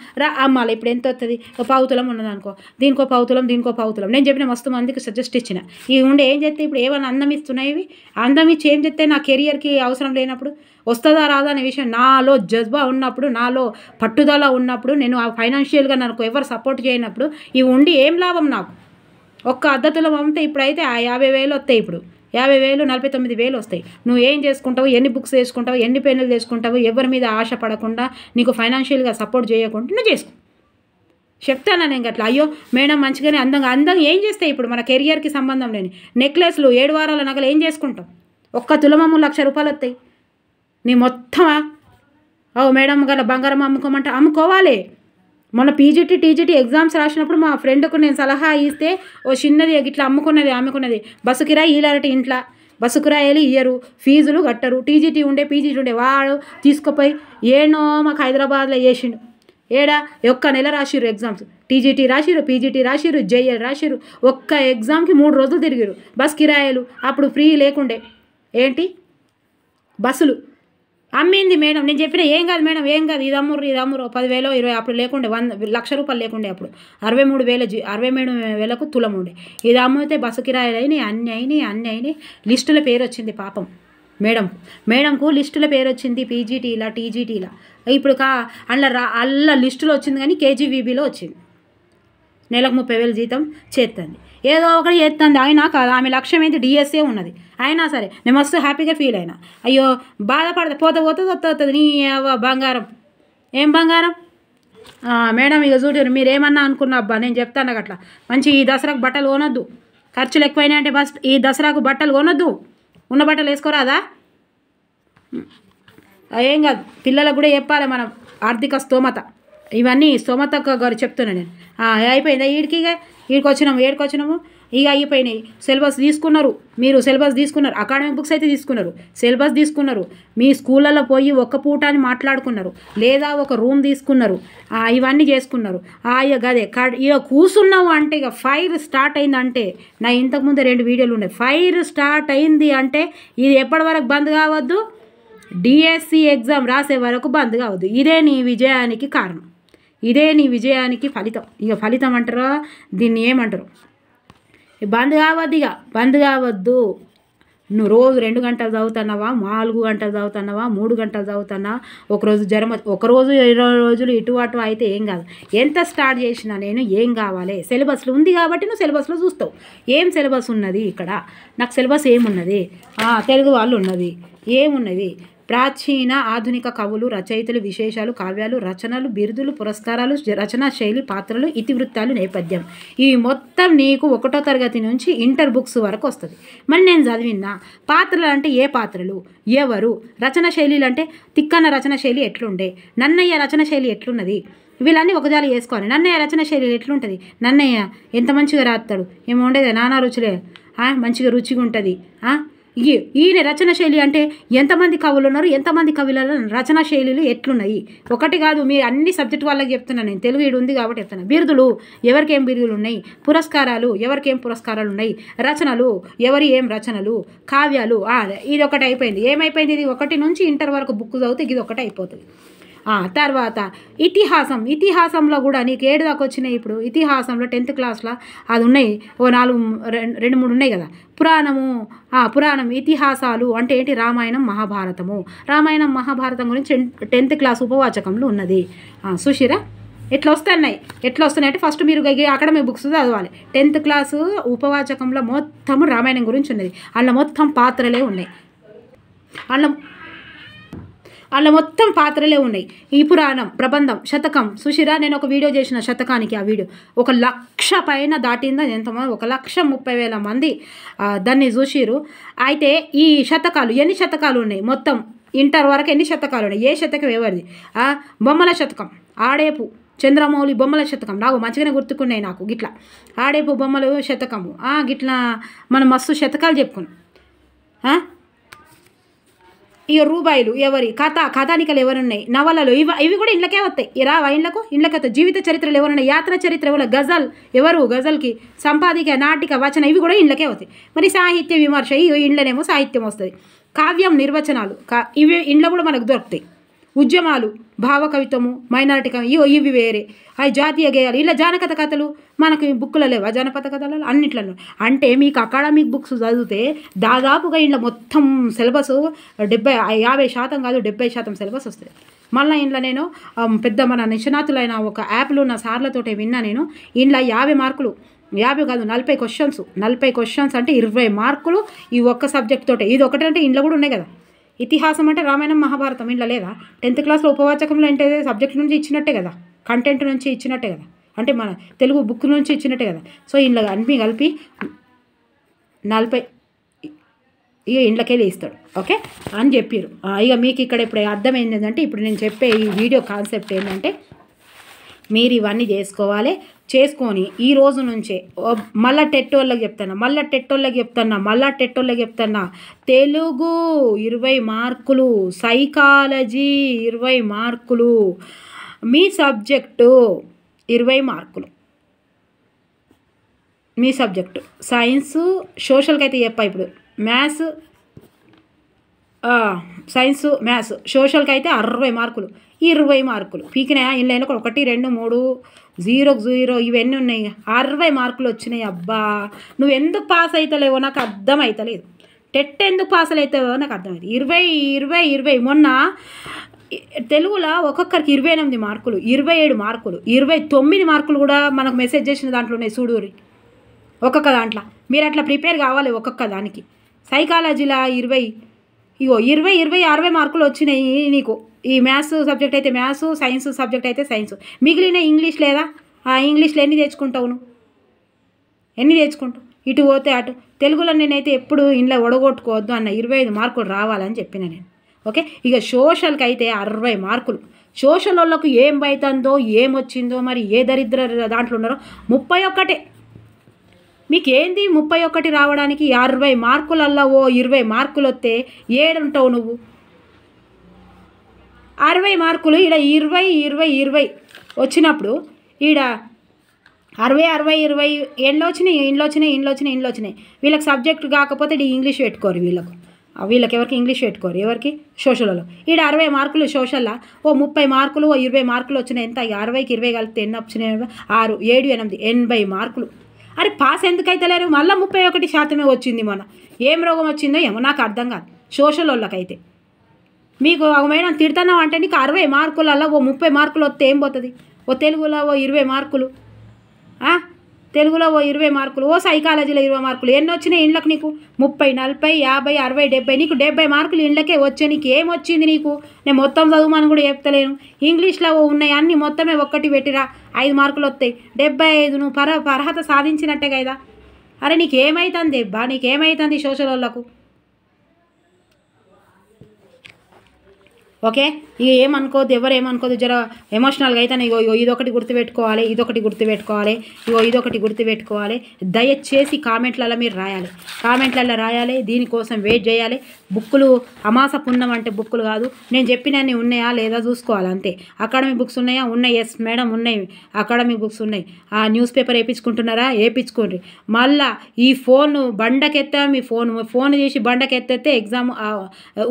అమ్మాలి. ఇప్పుడు ఎంత వస్తుంది? 1/4 తులం ఉన్నదనుకో, దీనికో 1/4 తులం, దీనికో 1/4 తులం. నేను చెప్పిన మస్తు మందికి సజెస్ట్ ఇచ్చిన. ఇవి ఉండే ఏం చేస్తే ఇప్పుడు ఏమైనా అందం ఇస్తున్నాయి. ఇవి అందం ఇచ్చి ఏం చేస్తే నా కెరియర్కి అవసరం లేనప్పుడు, వస్తుందా రాదా అనే విషయం నాలో జజ్బా ఉన్నప్పుడు, నాలో పట్టుదల ఉన్నప్పుడు, నేను ఫైనాన్షియల్గా నాకు ఎవరు సపోర్ట్ చేయనప్పుడు ఇవి ఉండి ఏం లాభం నాకు? ఒక్క అద్దతులం అమ్మితే ఇప్పుడైతే 50,000 వస్తాయి. ఇప్పుడు 50,000 49,000 వస్తాయి. నువ్వు ఏం చేసుకుంటావు? ఎన్ని బుక్స్ చేసుకుంటావు? ఎన్ని పెన్నులు చేసుకుంటావు? ఎవరి మీద ఆశ పడకుండా, నీకు ఫైనాన్షియల్గా సపోర్ట్ చేయకుండా నువ్వు చేసుకో. చెప్తాను నేను అట్లా. అయ్యో మేడం మంచిగానే అందంగా ఏం చేస్తాయి? ఇప్పుడు మన కెరియర్కి సంబంధం లేని నెక్లెస్లు, 7 వారాల నగలు ఏం చేసుకుంటాం? 1 తులమమ్ము ₹1,00,000 వస్తాయి. నీ మొత్తమా? మేడం గల బంగారం అమ్ముకోమంటే అమ్ముకోవాలి. మొన్న పీజీటీ టీజీటీ ఎగ్జామ్స్ రాసినప్పుడు మా ఫ్రెండ్కు నేను సలహా ఇస్తే ఓ చిన్నది ఇట్లా అమ్ముకున్నది బస్సు కిరాయి ఇలాంటి ఇంట్లో బస్సు కిరాయిలు ఇయ్యరు, ఫీజులు కట్టరు. టీజీటీ ఉండే పీజీటీ ఉండే వాడు తీసుకుపోయి ఏనో మాకు హైదరాబాద్లో చేసిండు. 1 నెల రాసిర్రు ఎగ్జామ్స్. టీజీటీ రాసిర్రు, పీజీటీ రాసిర్రు, జేఎల్ రాసిర్రు. ఒక్క ఎగ్జామ్కి 3 రోజులు తిరిగిరు. బస్ కిరాయిలు అప్పుడు ఫ్రీ లేకుండే. ఏంటి బస్సులు అమ్మింది మేడం. నేను చెప్పిన ఏం కాదు మేడం, ఏం కాదు, ఇది అమ్మురు 10,000 20 అప్పుడు లేకుండే, ₹1,00,000 లేకుండే. అప్పుడు 63,000కు తులం ఉండే. ఇది అమ్మితే బస్సు కిరాయిలు అయినాయి, అన్నీ అయినాయి. లిస్టుల పేరు వచ్చింది పాపం మేడంకు లిస్టుల పేరు వచ్చింది. పీజీటీలా టీజీటీలా ఇప్పుడు అల్ల లిస్టులో వచ్చింది, కానీ కేజీవీబీలో వచ్చింది. నెలకు 30,000 జీతం చేస్తుంది. ఏదో ఒకటి చేస్తుంది. అయినా కాదు, ఆమె లక్ష్యం ఏంటి? డిఎస్ఏ ఉన్నది. అయినా సరే నేను మస్తు హ్యాపీగా ఫీల్ అయినా. అయ్యో బాధపడతా, పోతే వస్తుంది నీ బంగారం. ఏం బంగారం మేడం? ఇక చూడారు, మీరేమన్నా అనుకున్నా అబ్బా, నేను చెప్తాను అట్లా. మంచి ఈ దసరాకు బట్టలు కొనొద్దు, ఖర్చులు ఎక్కువైనా అంటే ఈ దసరాకు బట్టలు కొనొద్దు. ఉన్న బట్టలు వేసుకోరాదా? ఏం కాదు, పిల్లలకు కూడా చెప్పాలి మనం ఆర్థిక స్తోమత. ఇవన్నీ స్తోమత గారు చెప్తున్నా నేను. అయిపోయిందా? ఈడికి వచ్చినాము, ఏడుకొచ్చినాము. ఇక అయిపోయినాయి. సిలబస్ తీసుకున్నారు, మీరు సిలబస్ తీసుకున్నారు, అకాడమిక్ బుక్స్ అయితే తీసుకున్నారు, సిలబస్ తీసుకున్నారు, మీ స్కూళ్ళలో పోయి ఒక్క పూట అని మాట్లాడుకున్నారు, లేదా ఒక రూమ్ తీసుకున్నారు, ఇవన్నీ చేసుకున్నారు. ఇక గదే ఇక కూర్చున్నావు అంటే ఇక ఫైర్ స్టార్ట్ అయిందంటే, నా ఇంతకుముందు 2 వీడియోలు ఉన్నాయి. ఫైర్ స్టార్ట్ అయింది అంటే ఇది ఎప్పటి వరకు బంద్ కావద్దు? డిఎస్సి ఎగ్జామ్ రాసే వరకు బంద్ కావద్దు. ఇదే నీ విజయానికి కారణం, ఇదే నీ విజయానికి ఫలితం. ఇక ఫలితం అంటారా దీన్ని? ఏమంటారు? బంద్ కావద్దు, ఇక బంద్ కావద్దు. నువ్వు రోజు 2 గంటలు చదువుతున్నావా, 4 గంటలు చదువుతున్నావా, 3 గంటలు చదువుతున్నావా, ఒకరోజు ఒకరోజు 20 రోజులు ఇటు అటు అయితే ఏం కాదు. ఎంత స్టార్ట్ చేసినా నేను ఏం కావాలి? సిలబస్లో ఉంది కాబట్టి నువ్వు సిలబస్లో చూస్తావు. ఏం సిలబస్ ఉన్నది ఇక్కడ? నాకు సిలబస్ ఏమున్నది? తెలుగు వాళ్ళు ఉన్నది. ఏమున్నది? ప్రాచీన ఆధునిక కవులు, రచయితలు, విశేషాలు, కావ్యాలు, రచనలు, బిరుదులు, పురస్కారాలు, రచనా శైలి, పాత్రలు, ఇతివృత్తాలు, నేపథ్యం. ఇవి మొత్తం నీకు 1వ తరగతి నుంచి ఇంటర్ బుక్స్ వరకు వస్తుంది. మరి నేను చదివినా పాత్రలు అంటే ఏ పాత్రలు, ఎవరు, రచనా శైలిలు అంటే తిక్కన్న రచనా శైలి ఎట్లుండే, నన్నయ్య రచనా శైలి ఎట్లున్నది, వీళ్ళన్నీ ఒకజాలి వేసుకోవాలి. నన్నయ్య రచనా శైలి ఎట్లుంటుంది? నన్నయ్య ఎంత మంచిగా రాస్తాడు, ఏమో ఉండేది నానా రుచులే, మంచిగా రుచిగా ఉంటుంది. ఈయన రచన శైలి అంటే ఎంతమంది కవులు ఉన్నారు, ఎంతమంది కవుల రచనా శైలిలు ఎట్లున్నాయి? ఒకటి కాదు, మీరు అన్ని సబ్జెక్ట్ వాళ్ళకి చెప్తున్నాను నేను. తెలుగు ఉంది కాబట్టి చెప్తాను. బిరుదులు ఎవరికేం బిరుదులు ఉన్నాయి, పురస్కారాలు ఎవరికేం పురస్కారాలు ఉన్నాయి, రచనలు ఎవరి ఏం రచనలు, కావ్యాలు. ఇది ఒకటి అయిపోయింది. ఏమైపోయింది? ఇది 1 నుంచి ఇంటర్ వరకు బుక్ చదివితే ఇది ఒకటి అయిపోతుంది. తర్వాత ఇతిహాసంలో కూడా నీకు 7 దాకా వచ్చినాయి. ఇప్పుడు ఇతిహాసంలో 10th క్లాస్లో అది ఉన్నాయి, ఓ 2 3 ఉన్నాయి కదా. పురాణం ఇతిహాసాలు అంటే ఏంటి? రామాయణం మహాభారతం గురించి 10th క్లాస్ ఉపవాచకంలో ఉన్నది. సుశీరా ఎట్లా వస్తున్నాయి అంటే ఫస్ట్ మీరు అకాడమిక్ బుక్స్ చదవాలి. 10th క్లాసు ఉపవాచకంలో మొత్తం రామాయణం గురించి ఉన్నది. అందులో మొత్తం పాత్రలే ఉన్నాయి. అందులో మొత్తం పాత్రలే ఉన్నాయి. ఈ పురాణం, ప్రబంధం, శతకం. సుశీరా నేను ఒక వీడియో చేసిన శతకానికి. ఆ వీడియో 1,00,000 పైన దాటిందా? ఎంతమంది? 1,30,000 మంది దాన్ని చూసిరు. అయితే ఈ శతకాలు ఎన్ని శతకాలు ఉన్నాయి? మొత్తం ఇంటర్ వరకు ఎన్ని శతకాలు ఉన్నాయి? ఏ శతకం ఎవరిది? బొమ్మల శతకం, ఆడేపు చంద్రమౌళి బొమ్మల శతకం. నాకు మంచిగానే గుర్తుకున్నాయి. నాకు గిట్లా ఆడేపు బొమ్మలు శతకము, గిట్లా మనం మస్తు శతకాలు చెప్పుకున్నాం. ఇక రూబాయిలు ఎవరి కథానికలు ఎవరున్నాయి, నవలలు ఇవి కూడా ఇండ్లకే వస్తాయి. రావా ఇండ్లకే వస్తాయి. జీవిత చరిత్రలు ఎవరున్నాయి, యాత్ర చరిత్ర ఎవరు, గజల్కి సంపాదిక, నాటిక, వచన ఇవి కూడా ఇండ్లకే వస్తాయి. మరి సాహిత్య విమర్శ ఇండ్లనేమో సాహిత్యం వస్తుంది. కావ్యం నిర్వచనాలు ఇవి ఇండ్ల కూడా మనకు దొరుకుతాయి. ఉద్యమాలు, భావకవిత్వము, మైనారిటీ కవి ఇవి వేరే. అవి జాతీయ గేయాలు, ఇలా జానపద కథలు మనకు బుక్కులో లేవా? జానపద కథలలో అన్నిట్లలో. అంటే మీకు అకాడమిక్ బుక్స్ చదివితే దాదాపుగా ఇంట్లో మొత్తం సిలబస్ 50% కాదు 70% సిలబస్ వస్తుంది. మళ్ళీ ఇంట్లో నేను పెద్ద మన నిష్ణాతులైన ఒక యాప్లో నా సార్లతోటే విన్నా. నేను ఇంట్లో 50 మార్కులు, 50 కాదు 40 క్వశ్చన్స్ అంటే 20 మార్కులు ఈ ఒక్క సబ్జెక్ట్ తోటే. ఇది ఒకటంటే ఇంట్లో కూడా ఉన్నాయి కదా. ఇతిహాసం అంటే రామాయణం, మహాభారతం ఇంట్లో లేదా? 10th క్లాస్లో ఉపవాచకంలో అంటే సబ్జెక్ట్ నుంచి ఇచ్చినట్టే కదా, కంటెంట్ నుంచి ఇచ్చినట్టే కదా, అంటే మన తెలుగు బుక్ నుంచి ఇచ్చినట్టే కదా. సో ఇంట్లో అన్నీ కలిపి 40 ఇక ఇంట్లోకెళ్ళి ఇస్తాడు. ఓకే అని చెప్పారు. ఇక మీకు ఇక్కడ ఇప్పుడు అర్థమైంది ఏంటంటే, ఇప్పుడు నేను చెప్పే ఈ వీడియో కాన్సెప్ట్ ఏంటంటే, మీరు ఇవన్నీ చేసుకొని ఈ రోజు నుంచే మళ్ళీ టెట్టోళ్ళకి చెప్తున్నా తెలుగు 20 మార్కులు, సైకాలజీ 20 మార్కులు, మీ సబ్జెక్టు 20 మార్కులు, మీ సబ్జెక్టు సైన్సు సోషల్కి అయితే చెప్పా. ఇప్పుడు సైన్సు మ్యాథ్స్ సోషల్కి అయితే 60 మార్కులు, 20 మార్కులు పీకినాయా? ఇంట్లో కూడా 1 2 3 0 ఇవన్నీ ఉన్నాయి. 60 మార్కులు వచ్చినాయి. అబ్బా నువ్వు ఎందుకు పాస్ అవుతలేవో నాకు అర్థం అవుతలేదు. టెట్ ఎందుకు పాస్ అవుతావో నాకు అర్థమైంది. 20 మొన్న తెలుగులో ఒక్కొక్కరికి 28 మార్కులు, 27 మార్కులు, 29 మార్కులు కూడా మనకు మెసేజ్ చేసిన దాంట్లో ఉన్నాయి చూడూరి. ఒక్కొక్క దాంట్లో మీరు అట్లా ప్రిపేర్ కావాలి ఒక్కొక్క దానికి. సైకాలజీలో 20 60 మార్కులు వచ్చినాయి నీకు. ఈ మ్యాథ్స్ సబ్జెక్ట్ అయితే మ్యాథ్స్, సైన్స్ సబ్జెక్ట్ అయితే సైన్స్. మిగిలిన ఇంగ్లీష్ లేదా? ఆ ఇంగ్లీష్లో ఎన్ని తెచ్చుకుంటావు నువ్వు? ఎన్ని తెచ్చుకుంటావు? ఇటు పోతే అటు. తెలుగులో నేనైతే ఎప్పుడు ఇంట్లో ఒడగొట్టుకోవద్దు అన్న 25 మార్కులు రావాలని చెప్పిన నేను. ఓకే ఇక సోషల్కి అయితే 60 మార్కులు. సోషల్ వాళ్ళకు ఏం అవుతుందో ఏమొచ్చిందో మరి ఏ దరిద్ర దాంట్లో ఉన్నారో 31. మీకు ఏంది 31 రావడానికి? 60 మార్కులల్లో 20 మార్కులు వస్తే ఏడుంటావు నువ్వు? 60 మార్కులు ఈడ 20 వచ్చినప్పుడు ఈడ 60 ఇండ్లో వచ్చినాయి. వీళ్ళకి సబ్జెక్ట్ కాకపోతే ఇంగ్లీష్ పెట్టుకోరు. వీళ్ళకి ఎవరికి ఇంగ్లీష్ పెట్టుకోరు, ఎవరికి? సోషల్లో. ఈడ 60 మార్కులు సోషల్లో 30 మార్కులు 20 మార్కులు వచ్చినాయి. ఎంత? 60కి 20 కలిపితే ఎన్ని వచ్చినాయి? 6 7 8 80 మార్కులు. అరే పాస్ ఎందుకు అవుతలేరు? మళ్ళీ 31% వచ్చింది. మన ఏం రోగం వచ్చిందో ఏమో నాకు అర్థం కాదు. సోషల్ వాళ్ళకైతే మీకు ఒక మేడం తిడుతున్నావు అంటే నీకు 60 మార్కులలో 30 మార్కులు వస్తే ఏం పోతుంది? తెలుగులో 20 మార్కులు, తెలుగులో 20 మార్కులు, సైకాలజీలో 20 మార్కులు. ఎన్ని వచ్చినాయి ఇండ్లకు నీకు? 30 40 50 60 70. నీకు 70 మార్కులు ఇండ్లకే వచ్చాయి. నీకు ఏమొచ్చింది నీకు? నేను మొత్తం చదువుమని కూడా చెప్తలేను. ఇంగ్లీష్లో ఉన్నాయి అన్నీ మొత్తమే ఒక్కటి పెట్టిరా 5 మార్కులు వస్తాయి. 75 నువ్వు అర్హత సాధించినట్టే కదా. అరే నీకేమవుతుంది బా? నీకేమవుతుంది సోషల్ వాళ్ళకు? ఓకే ఇక ఏమనుకోవద్దు, ఎవరు ఏమనుకోవద్దు. జర ఎమోషనల్గా అయితే ఇదొకటి గుర్తుపెట్టుకోవాలి, ఇదొకటి గుర్తుపెట్టుకోవాలి. దయచేసి కామెంట్లలో మీరు రాయాలి. దీనికోసం వెయిట్ చేయాలి. బుక్కులు అమాస పుణ్యం అంటే బుక్కులు కాదు. నేను చెప్పినన్ని ఉన్నాయా లేదా చూసుకోవాలి అంతే. అకాడమిక్ బుక్స్ ఉన్నాయా? ఉన్నాయి. ఎస్ మేడం ఉన్నాయి, అకాడమిక్ బుక్స్ ఉన్నాయి. ఆ న్యూస్ పేపర్ వేయించుకుంటున్నారా? వేయించుకోండి. మళ్ళా ఈ ఫోన్ బండకెత్తా, మీ ఫోన్ చేసి బండకెత్తే ఎగ్జామ్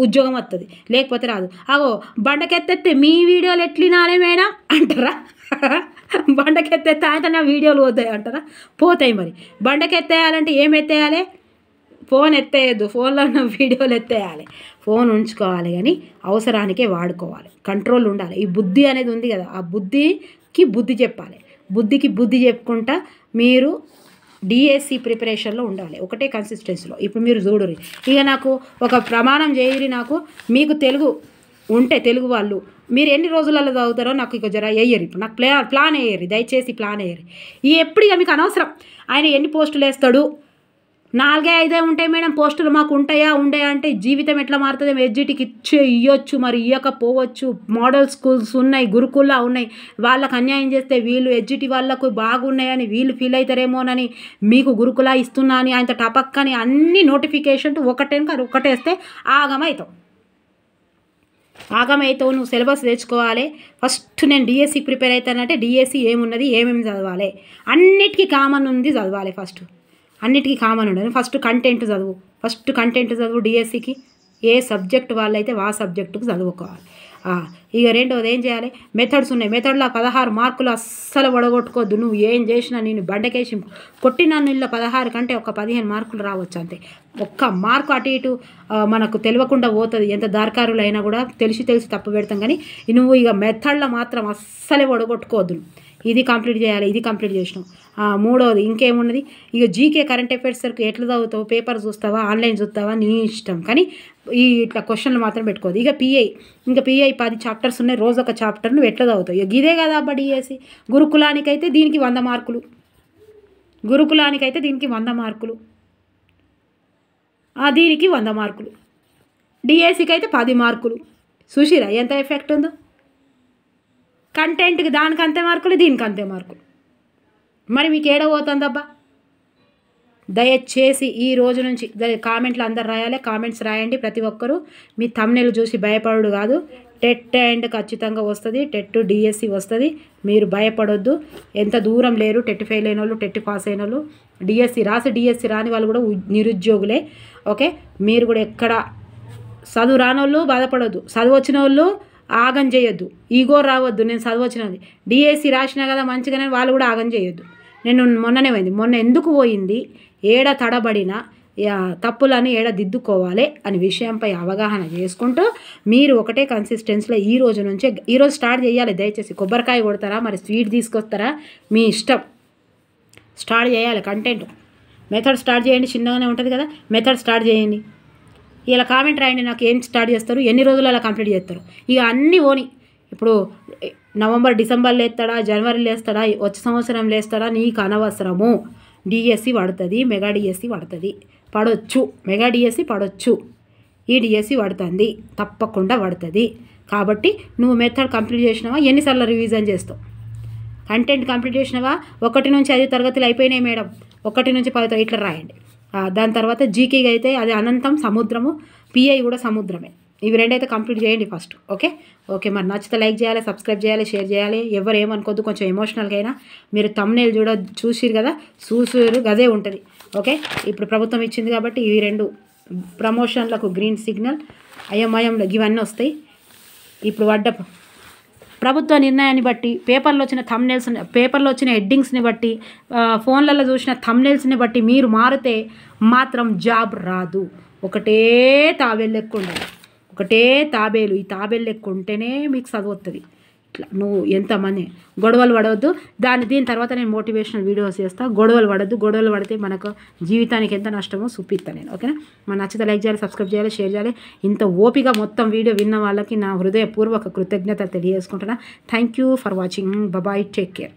ఉద్యోగం వస్తుంది, లేకపోతే రాదు. బండకెత్తే మీ వీడియోలు ఎట్లినాలే మేడం అంటారా? బండకెత్తే అయితే నా వీడియోలు పోతాయి అంటారా? పోతాయి. మరి బండకెత్తేయాలంటే ఏం ఎత్తేయాలి? ఫోన్ ఎత్తేయద్దు, ఫోన్లో ఉన్న వీడియోలు ఎత్తేయాలి. ఫోన్ ఉంచుకోవాలి కానీ అవసరానికే వాడుకోవాలి. కంట్రోల్ ఉండాలి. ఈ బుద్ధి అనేది ఉంది కదా, ఆ బుద్ధికి బుద్ధి చెప్పాలి. బుద్ధికి బుద్ధి చెప్పుకుంటా మీరు డిఎస్సి ప్రిపరేషన్లో ఉండాలి. ఒకటే కన్సిస్టెన్సీలో. ఇప్పుడు మీరు చూడరు. ఇక నాకు ఒక ప్రమాణం చేయరి. మీకు తెలుగు ఉంటే తెలుగు వాళ్ళు మీరు ఎన్ని రోజులలో చదువుతారో నాకు ఇక జర వేయరు. ఇప్పుడు నాకు ప్లాన్ వేయరు, దయచేసి ప్లాన్ వేయరు. ఎప్పుడు ఇక మీకు అనవసరం. ఆయన ఎన్ని పోస్టులు వేస్తాడు? 4 5 ఉంటాయి మేడం పోస్టులు. మాకు ఉండయా అంటే జీవితం ఎట్లా మారుతుంది? ఎడ్జిటీకి ఇవ్వచ్చు, మరి ఇవ్వకపోవచ్చు. మోడల్ స్కూల్స్ ఉన్నాయి, గురుకుల్లా ఉన్నాయి. వాళ్ళకు అన్యాయం చేస్తే వీళ్ళు ఎడ్జిటీ వాళ్ళకు బాగున్నాయని వీళ్ళు ఫీల్ అవుతారేమోనని మీకు గురుకులా ఇస్తున్నా అని ఆయన టపక్కని అన్ని నోటిఫికేషన్ ఒకటేస్తే ఆగమవుతాం. ఆగమైతావు, నువ్వు సిలబస్ తెచ్చుకోవాలి. ఫస్ట్ నేను డిఎస్సికి ప్రిపేర్ అవుతానంటే డిఎస్సి ఏమున్నది, ఏమేమి చదవాలి, అన్నిటికీ కామన్ ఉంది చదవాలి. ఫస్ట్ అన్నిటికీ కామన్ ఉండదు. ఫస్ట్ కంటెంట్ చదువు. డిఎస్సికి ఏ సబ్జెక్ట్ వాళ్ళైతే ఆ సబ్జెక్టుకు చదువుకోవాలి. ఇక రెండోది ఏం చేయాలి, మెథడ్స్ ఉన్నాయి. మెథడ్లో 16 మార్కులు అస్సలు వడగొట్టుకోవద్దు. నువ్వు ఏం చేసినా నేను బండకేసి కొట్టిన నీళ్ళ 16 కంటే ఒక 15 మార్కులు రావచ్చు అంతే. ఒక్క మార్కు అటు ఇటు మనకు తెలియకుండా పోతుంది. ఎంత దార్కారులైనా కూడా తెలిసి తప్పు పెడతాం. కానీ నువ్వు ఇక మెథడ్లో మాత్రం అస్సలే వడగొట్టుకోవద్దు. ఇది కంప్లీట్ చేసినావు. మూడవది ఇంకేమున్నది, ఇక జీకే కరెంట్ అఫైర్స్ వరకు ఎట్లా చదువుతావు, పేపర్ చూస్తావా, ఆన్లైన్ చూస్తావా, నీ ఇష్టం. కానీ ఇట్లా క్వశ్చన్లు మాత్రం పెట్టుకోవద్దు. ఇక పిఐ 10 చాప్టర్స్ ఉన్నాయి. రోజు ఒక చాప్టర్ నువ్వు ఎట్లా చదువుతావు. ఇక ఇదే కదా అబ్బా డిఎస్సి. గురుకులానికైతే దీనికి 100 మార్కులు, దీనికి 100 మార్కులు, దీనికి 100 మార్కులు, డిఎస్సికి అయితే 10 మార్కులు. చూసిరా ఎంత ఎఫెక్ట్ ఉందో. కంటెంట్కి దానికి అంతే మార్కులు, దీనికి అంతే మార్కులు. మరి మీకు ఏడ పోతుందబ్బా. దయచేసి ఈ రోజు నుంచి కామెంట్లు అందరు రాయాలి. కామెంట్స్ రాయండి ప్రతి ఒక్కరూ. మీ థంబ్నెయిల్ చూసి భయపడు కాదు. టెట్ అండ్ ఖచ్చితంగా వస్తుంది. టెట్ డిఎస్సి వస్తుంది. మీరు భయపడొద్దు. ఎంత దూరం లేరు. టెట్ ఫెయిల్ అయిన వాళ్ళు, టెట్ పాస్ అయిన వాళ్ళు, డిఎస్సి రాని వాళ్ళు కూడా నిరుద్యోగులే. ఓకే, మీరు కూడా ఎక్కడ చదువు రాని వాళ్ళు బాధపడొద్దు. చదువు వచ్చిన వాళ్ళు ఆగం చేయొద్దు. ఈగో రావద్దు. నేను చదువు వచ్చినది డిఎస్సి రాసినా కదా మంచిగానే, వాళ్ళు కూడా ఆగం చేయొద్దు. నేను మొన్న ఎందుకు పోయింది, ఏడ తడబడిన తప్పులని ఏడ దిద్దుకోవాలి అని విషయంపై అవగాహన చేసుకుంటూ మీరు ఒకటే కన్సిస్టెన్సీలో ఈరోజు స్టార్ట్ చేయాలి. దయచేసి కొబ్బరికాయ కొడతారా, మరి స్వీట్ తీసుకొస్తారా, మీ ఇష్టం. స్టార్ట్ చేయాలి. కంటెంట్ మెథడ్ స్టార్ట్ చేయండి. చిన్నగానే ఉంటుంది కదా, మెథడ్ స్టార్ట్ చేయండి. ఇలా కామెంట్ రాయండి. నాకు ఏం స్టార్ట్ చేస్తారు, ఎన్ని రోజులు అలా కంప్లీట్ చేస్తారు. ఇక అన్నీ ఓని. ఇప్పుడు నవంబర్ డిసెంబర్లో వేస్తాడా, జనవరిలో వేస్తాడా, వచ్చే సంవత్సరం వేస్తాడా, నీకు అనవసరము. డిఎస్సి పడుతుంది, మెగా డిఎస్సి పడొచ్చు, మెగా డిఎస్సి పడొచ్చు, ఈ డిఎస్సి పడుతుంది, తప్పకుండా పడుతుంది. కాబట్టి నువ్వు మెథడ్ కంప్లీట్ చేసినావా, ఎన్నిసార్లు రివిజన్ చేస్తావు. కంటెంట్ కంప్లీట్ చేసినావా, 1 నుంచి 5 తరగతులు అయిపోయినాయి మేడం, 1 నుంచి 10 ఇట్లా రాయండి. దాని తర్వాత జీకే అయితే అది అనంతం సముద్రము, పిఐ కూడా సముద్రమే. ఇవి రెండైతే కంప్లీట్ చేయండి ఫస్ట్. ఓకే మరి నచ్చితే లైక్ చేయాలి, సబ్స్క్రైబ్ చేయాలి, షేర్ చేయాలి. ఎవరు ఏమనుకోద్దు. కొంచెం ఎమోషనల్గా అయినా మీరు థంబ్నెయిల్ చూసిరు కదా, గదే ఉంటుంది. ఓకే, ఇప్పుడు ప్రభుత్వం ఇచ్చింది కాబట్టి ఇవి 2 ప్రమోషన్లకు గ్రీన్ సిగ్నల్, అయమయంలో ఇవన్నీ వస్తాయి. ఇప్పుడు ప్రభుత్వ నిర్ణయాన్ని బట్టి, పేపర్లో వచ్చిన థంబ్నెయిల్స్, పేపర్లో వచ్చిన హెడ్డింగ్స్ని బట్టి, ఫోన్లలో చూసిన థంబ్నెయిల్స్ని బట్టి మీరు మారితే మాత్రం జాబ్ రాదు. ఒకటే తాబేలు లెక్క ఉండాలి. ఈ తాబేలు లెక్క ఉంటేనే మీకు చదువు వస్తుంది. ఇట్లా నువ్వు ఎంతమంది గొడవలు పడవద్దు. దీని తర్వాత నేను మోటివేషనల్ వీడియోస్ చేస్తాను. గొడవలు పడితే మనకు జీవితానికి ఎంత నష్టమో చూపిస్తాను నేను. ఓకేనా, మన నచ్చితే లైక్ చేయాలి, సబ్స్క్రైబ్ చేయాలి, షేర్ చేయాలి. ఇంత ఓపిక మొత్తం వీడియో విన్న వాళ్ళకి నా హృదయపూర్వక కృతజ్ఞత తెలియజేసుకుంటున్నా. Thank you for watching. Bye, take care.